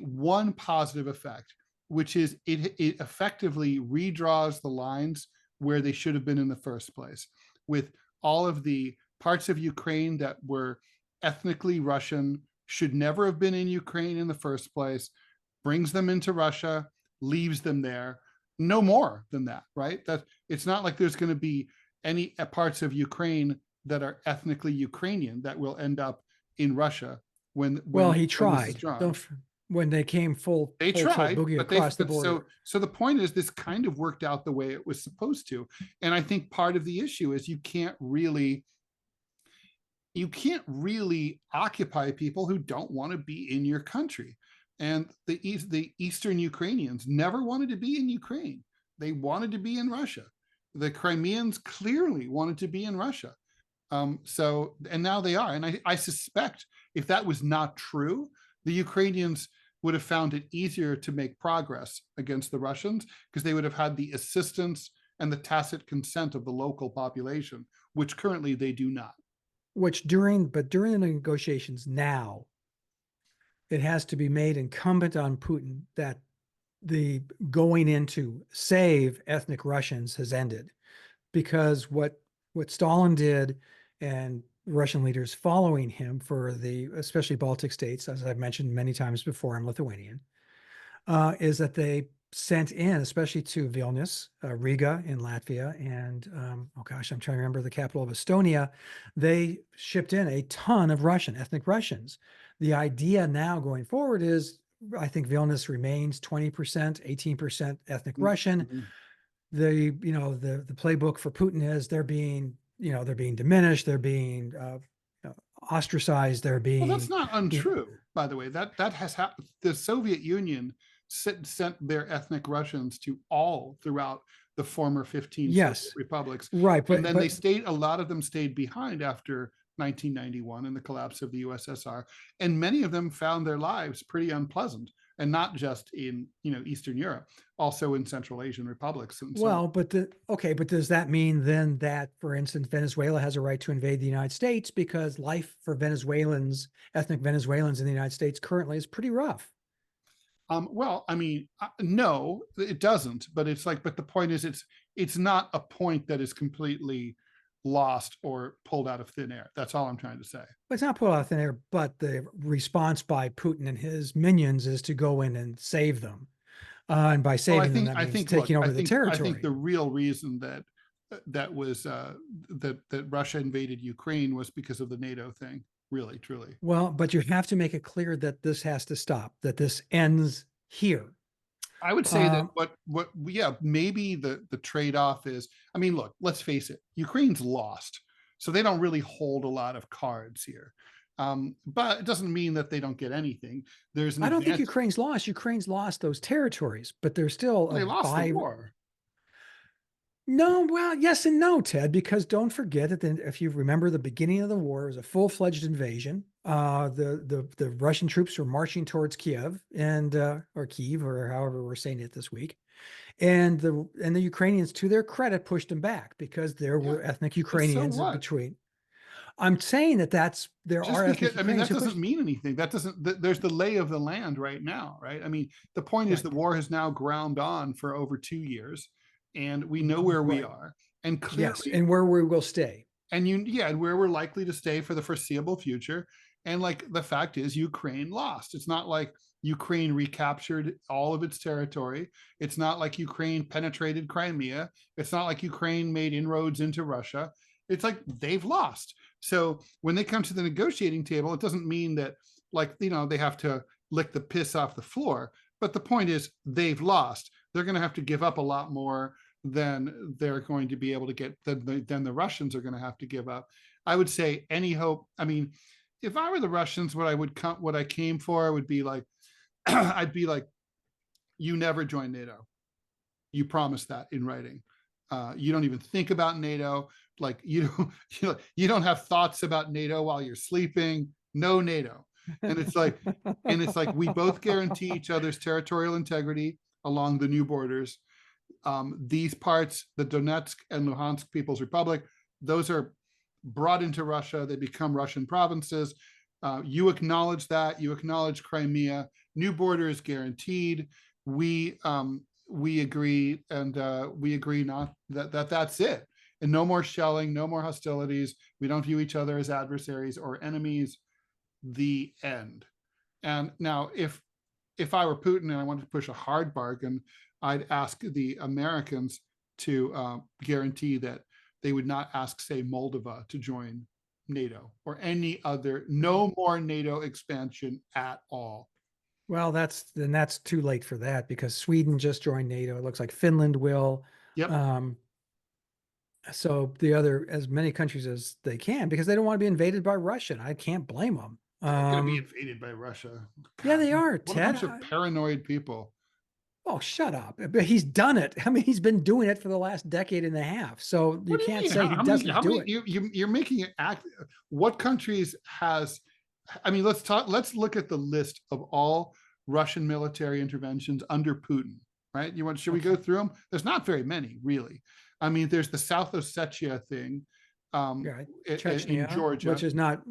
one positive effect, which is it effectively redraws the lines where they should have been in the first place, with all of the parts of Ukraine that were ethnically Russian, should never have been in Ukraine in the first place, brings them into Russia, leaves them there. No more than that, right? That it's not like there's going to be any parts of Ukraine that are ethnically Ukrainian that will end up in Russia when he tried. When they came they tried boogie across the border. So the point is, this kind of worked out the way it was supposed to. And I think part of the issue is you can't really occupy people who don't want to be in your country. And the Eastern Ukrainians never wanted to be in Ukraine. They wanted to be in Russia. The Crimeans clearly wanted to be in Russia. And now they are. And I suspect if that was not true, the Ukrainians would have found it easier to make progress against the Russians because they would have had the assistance and the tacit consent of the local population, which currently they do not. During the negotiations now, it has to be made incumbent on Putin that the going in to save ethnic Russians has ended, because what Stalin did and Russian leaders following him for the especially Baltic states, as I've mentioned many times before, I'm Lithuanian, is that they sent in, especially to Vilnius, Riga in Latvia, and oh gosh, I'm trying to remember the capital of Estonia. They shipped in a ton of ethnic Russians. The idea now going forward is, I think Vilnius remains 20%, 18% ethnic Russian. Mhm. The playbook for Putin is they're being diminished, they're being ostracized, they're Well, that's being, not untrue, by the way. That has happened. The Soviet Union sent their ethnic Russians to all throughout the former 15 Soviet yes, republics, right, and then but a lot of them stayed behind after 1991 and the collapse of the USSR, and many of them found their lives pretty unpleasant, and not just in Eastern Europe, also in Central Asian republics and so on. well, but but does that mean then that, for instance, Venezuela has a right to invade the United States because life for ethnic Venezuelans in the United States currently is pretty rough? Well, I mean, no, it doesn't. But but the point is, it's not a point that is completely lost or pulled out of thin air. That's all I'm trying to say. But it's not pulled out of thin air, but the response by Putin and his minions is to go in and save them. And by Well, saving them, that means taking over the I think territory. the real reason that was that Russia invaded Ukraine was because of the NATO thing. Really, truly. Well, but you have to make it clear that this has to stop, that this ends here. I would say that yeah, maybe the trade-off is, I mean, look, let's face it, Ukraine's lost, so they don't really hold a lot of cards here. But it doesn't mean that they don't get anything. There's an I don't think advantage. Ukraine's lost. Ukraine's lost those territories, but there's still They lost the war. No, well, yes and no, Ted, because don't forget that if you remember the beginning of the war, it was a full-fledged invasion. The Russian troops were marching towards Kiev or Kyiv, or however we're saying it this week. And the Ukrainians, to their credit, pushed them back because there were ethnic Ukrainians so between. I'm saying that there just are because, ethnic I mean, Ukrainians that doesn't mean anything. That doesn't, there's the lay of the land right now, right? I mean, the point is the war has now ground on for over 2 years, and we know where we are. And yes, clearly, and where we will stay. and where we're likely to stay for the foreseeable future. And like the fact is, Ukraine lost. It's not like Ukraine recaptured all of its territory. It's not like Ukraine penetrated Crimea. It's not like Ukraine made inroads into Russia. It's like they've lost. So when they come to the negotiating table, it doesn't mean that they have to lick the piss off the floor. But the point is, they've lost. They're going to have to give up a lot more than they're going to be able to get, than the Russians are going to have to give up. I would say any hope. I mean, if I were the Russians, what I came for would be like, I'd be like, you never join NATO. You promised that in writing. You don't even think about NATO. Like you don't have thoughts about NATO while you're sleeping. No NATO. And it's like, we both guarantee each other's territorial integrity along the new borders. These parts, the Donetsk and Luhansk People's Republic, those are brought into Russia. They become Russian provinces. You acknowledge that. You acknowledge Crimea. New border is guaranteed. We agree, and we agree not that's it. And no more shelling, no more hostilities. We don't view each other as adversaries or enemies. The end. And now, if I were Putin and I wanted to push a hard bargain, I'd ask the Americans to guarantee that they would not ask, say, Moldova to join NATO or any other, no more NATO expansion at all. Well, that's too late for that because Sweden just joined NATO. It looks like Finland will. Yep. So as many countries as they can, because they don't want to be invaded by Russia. And I can't blame them. They're going to be invaded by Russia. God, yeah, they are, what Ted. a bunch of paranoid people. Oh, shut up. But he's done it. I mean, he's been doing it for the last decade and a half. So you can't say he doesn't do it. You're making it act. What countries has, I mean, let's look at the list of all Russian military interventions under Putin, right? Should we go through them? There's not very many, really. I mean, there's the South Ossetia thing, Chechnya, in Georgia, which is not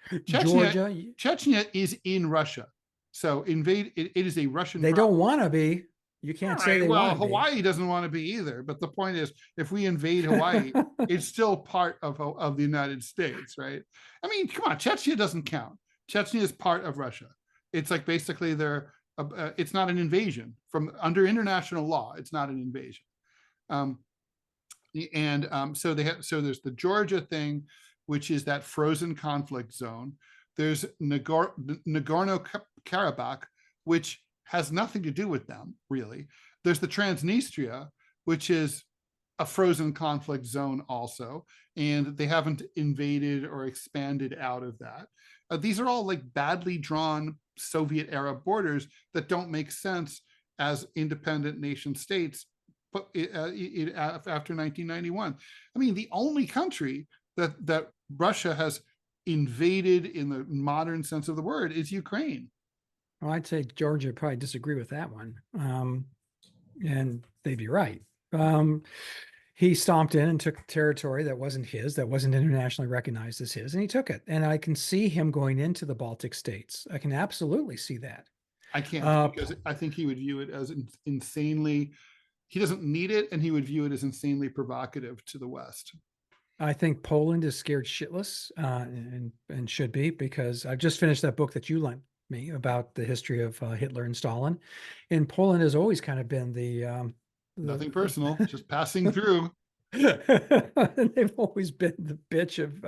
Chechnya. Georgia. Chechnya is in Russia. So it is a Russian They problem. don't want to be. You All can't say right, they well, want to be. Hawaii doesn't want to be either. But the point is, if we invade Hawaii, it's still part of the United States, right? I mean, come on, Chechnya doesn't count. Chechnya is part of Russia. It's like basically it's not an invasion from under international law. It's not an invasion. So there's the Georgia thing, which is that frozen conflict zone. There's Nagorno-Karabakh, which has nothing to do with them, really. There's the Transnistria, which is a frozen conflict zone also, and they haven't invaded or expanded out of that. These are all like badly drawn Soviet era borders that don't make sense as independent nation states after 1991. I mean, the only country that Russia has invaded in the modern sense of the word is Ukraine. Well, I'd say Georgia would probably disagree with that one. And they'd be right. He stomped in and took territory that wasn't his, that wasn't internationally recognized as his, and he took it. And I can see him going into the Baltic states. I can absolutely see that. I can't, because I think he would view it as insanely, he doesn't need it, and he would view it as insanely provocative to the West. I think Poland is scared shitless, and should be, because I've just finished that book that you lent me about the history of Hitler and Stalin. And Poland has always kind of been nothing personal, just passing through. They've always been the bitch of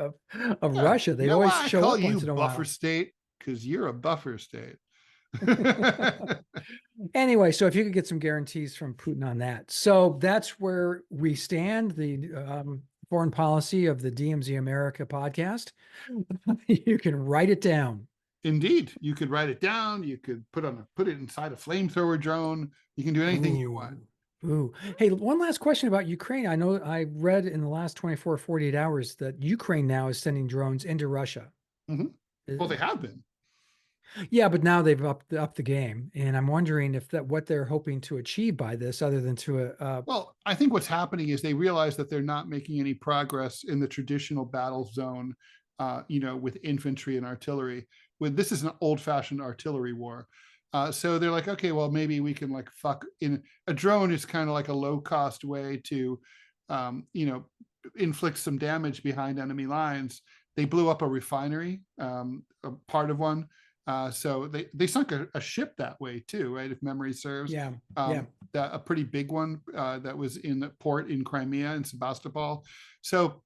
Russia. They always show up once in a while. Buffer state, because you're a buffer state. Anyway, so if you could get some guarantees from Putin on that. So that's where we stand. The foreign policy of the DMZ America podcast. You can write it down. Indeed, you could write it down. You could put it inside a flamethrower drone. You can do anything you want. Ooh. Hey, one last question about Ukraine. I know I read in the last 24 or 48 hours that Ukraine now is sending drones into Russia. Mm-hmm. Well, they have been. Yeah, but now they've upped the game, and I'm wondering if what they're hoping to achieve by this, other than to well, I think what's happening is they realize that they're not making any progress in the traditional battle zone, with infantry and artillery. This is an old-fashioned artillery war. So they're like, okay, well, maybe we can a drone is kind of like a low-cost way to, inflict some damage behind enemy lines. They blew up a refinery, a part of one. So they sunk a ship that way too, right? If memory serves. Yeah. A pretty big one that was in the port in Crimea in Sebastopol. So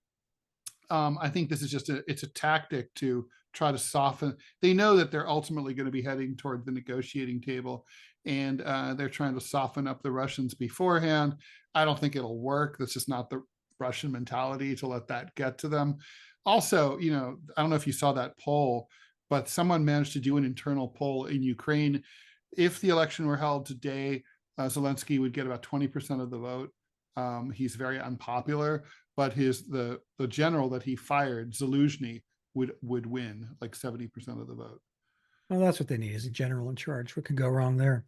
I think this is it's a tactic to try to soften. They know that they're ultimately going to be heading toward the negotiating table, and they're trying to soften up the Russians beforehand. I don't think it'll work. That's just not the Russian mentality to let that get to them. Also, I don't know if you saw that poll, but someone managed to do an internal poll in Ukraine. If the election were held today, Zelensky would get about 20% of the vote. He's very unpopular, but the general that he fired, Zaluzhny, would win like 70% of the vote. Well, that's what they need, is a general in charge. What could go wrong there?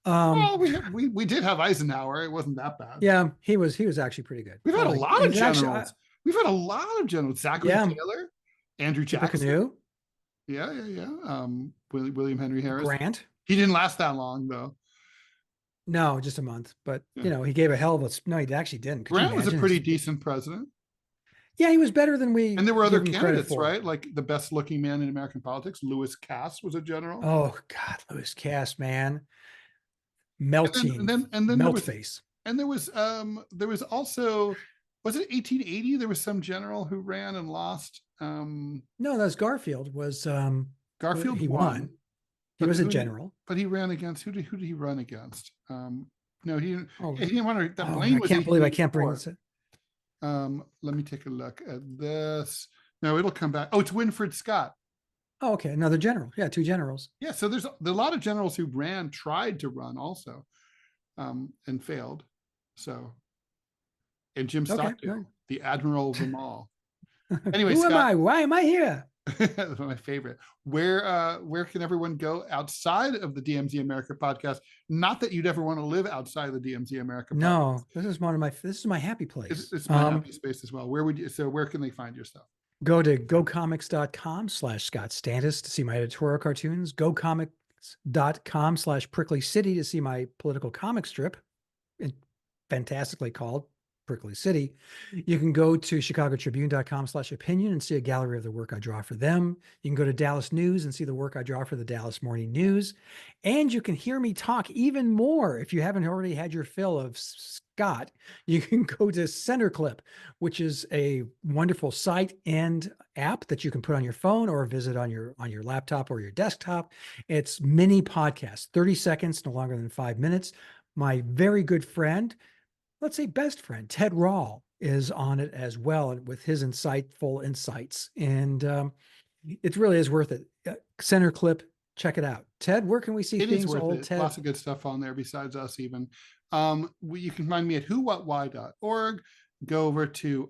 Well, we did have Eisenhower. It wasn't that bad. Yeah, he was actually pretty good. We've had a lot of generals. We've had a lot of generals. Zachary Taylor, Andrew Jackson. Canoe. Yeah. William Henry Harris. Grant. He didn't last that long though. No, just a month. But he gave a hell of a. No, he actually didn't. Grant was a pretty decent president. Yeah, he was better than we. And there were other candidates, right? Like the best looking man in American politics, Lewis Cass, was a general. Oh God, Lewis Cass, man, melting, and then melt face. And there was also, was it 1880? There was some general who ran and lost. No, that was Garfield. Garfield he won. He was a general, but he ran against who did he run against? No, he didn't. He didn't want to. That I can't believe I can't bring this. Let me take a look at this. No, it'll come back. Oh, it's Winfred Scott. Oh, okay, another general. Yeah, two generals. Yeah, so there's a lot of generals who tried to run also, and failed. So, and Jim Stockdale, the admiral of them all. Anyway, who Scott, am I? Why am I here? That's my favorite. Where can everyone go outside of the DMZ America podcast? Not that you'd ever want to live outside of the DMZ America podcast. No, this is my happy place. It's my happy space as well. Where can they find your stuff? Go to gocomics.com/Scott Stantis to see my editorial cartoons. cartoonists.com/prickly city to see my political comic strip, fantastically called Prickly City. You can go to chicagotribune.com/opinion and see a gallery of the work I draw for them. You can go to Dallas News and see the work I draw for the Dallas Morning News. And you can hear me talk even more. If you haven't already had your fill of Scott, you can go to Centerclip, which is a wonderful site and app that you can put on your phone or visit on your laptop or your desktop. It's mini podcasts, 30 seconds, no longer than 5 minutes. My very good friend, let's say best friend, Ted Rall, is on it as well with his insightful insights. And it really is worth it. Center Clip, check it out. Ted, where can we see It is things worth old it. Ted? Lots of good stuff on there besides us even. You can find me at whowhatwhy.org. Go over to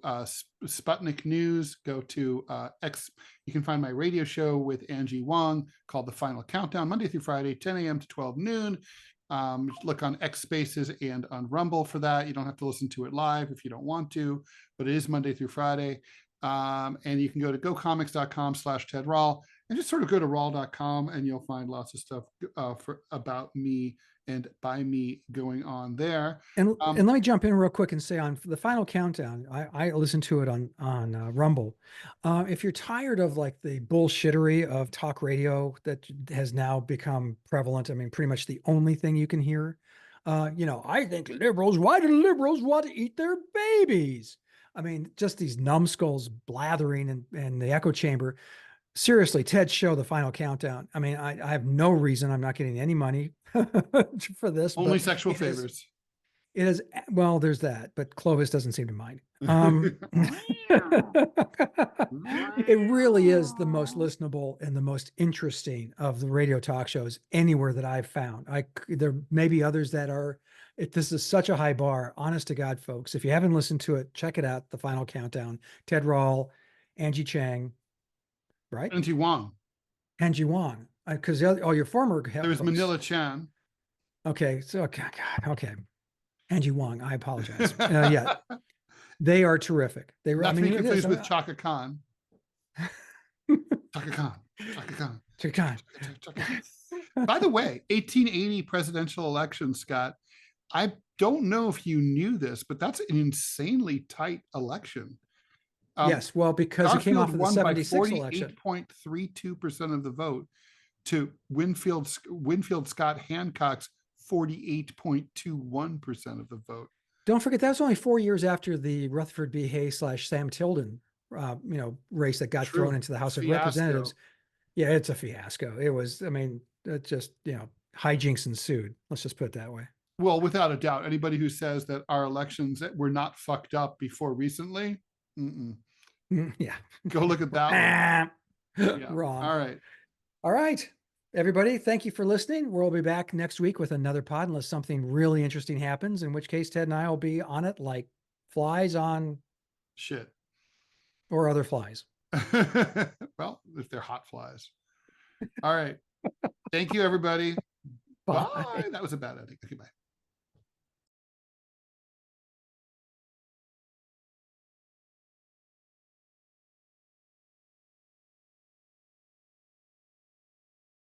Sputnik News, go to X. You can find my radio show with Angie Wong called The Final Countdown, Monday through Friday, 10 a.m. to 12 noon. Look on X Spaces and on Rumble for that. You don't have to listen to it live if you don't want to, but it is Monday through Friday. And you can go to gocomics.com/Ted Rall and just sort of go to rawl.com and you'll find lots of stuff about me and by me going on there. And let me jump in real quick and say on the Final Countdown, I listened to it on Rumble. If you're tired of like the bullshittery of talk radio that has now become prevalent, I mean, pretty much the only thing you can hear, I think liberals, why do liberals want to eat their babies? I mean, just these numbskulls blathering in the echo chamber. Seriously, Ted's show, The Final Countdown. I mean, I have no reason I'm not getting any money for this. Only sexual favors. It is, well, there's that, but Clovis doesn't seem to mind. It really is the most listenable and the most interesting of the radio talk shows anywhere that I've found. There may be others that are, this is such a high bar, honest to God, folks. If you haven't listened to it, check it out. The Final Countdown, Ted Rall, Angie Chang, right? Angie Wong. Angie Wong, because all your former There was Manila Chan. Okay, so God, okay. Angie Wong, I apologize. Yeah, they are terrific. They were. Not to be confused with Chaka Chaka Khan. Chaka Khan. Chaka Khan. Chaka Khan. Chaka Khan. By the way, 1880 presidential election, Scott. I don't know if you knew this, but that's an insanely tight election. Yes, well, because it came off of the 76 election. 48.32% of the vote to Winfield Scott Hancock's 48.21% of the vote. Don't forget, that was only 4 years after the Rutherford B. Hayes / Sam Tilden, race that got thrown into the House of Representatives. Yeah, it's a fiasco. It was, I mean, it just, hijinks ensued. Let's just put it that way. Well, without a doubt, anybody who says that our elections were not fucked up before recently, yeah, go look at that one. Yeah. Wrong. All right. Everybody, thank you for listening. We'll be back next week with another pod unless something really interesting happens, in which case Ted and I will be on it like flies on shit or other flies. Well, if they're hot flies. All right. Thank you, everybody. Bye. That was a bad ending. Okay, bye.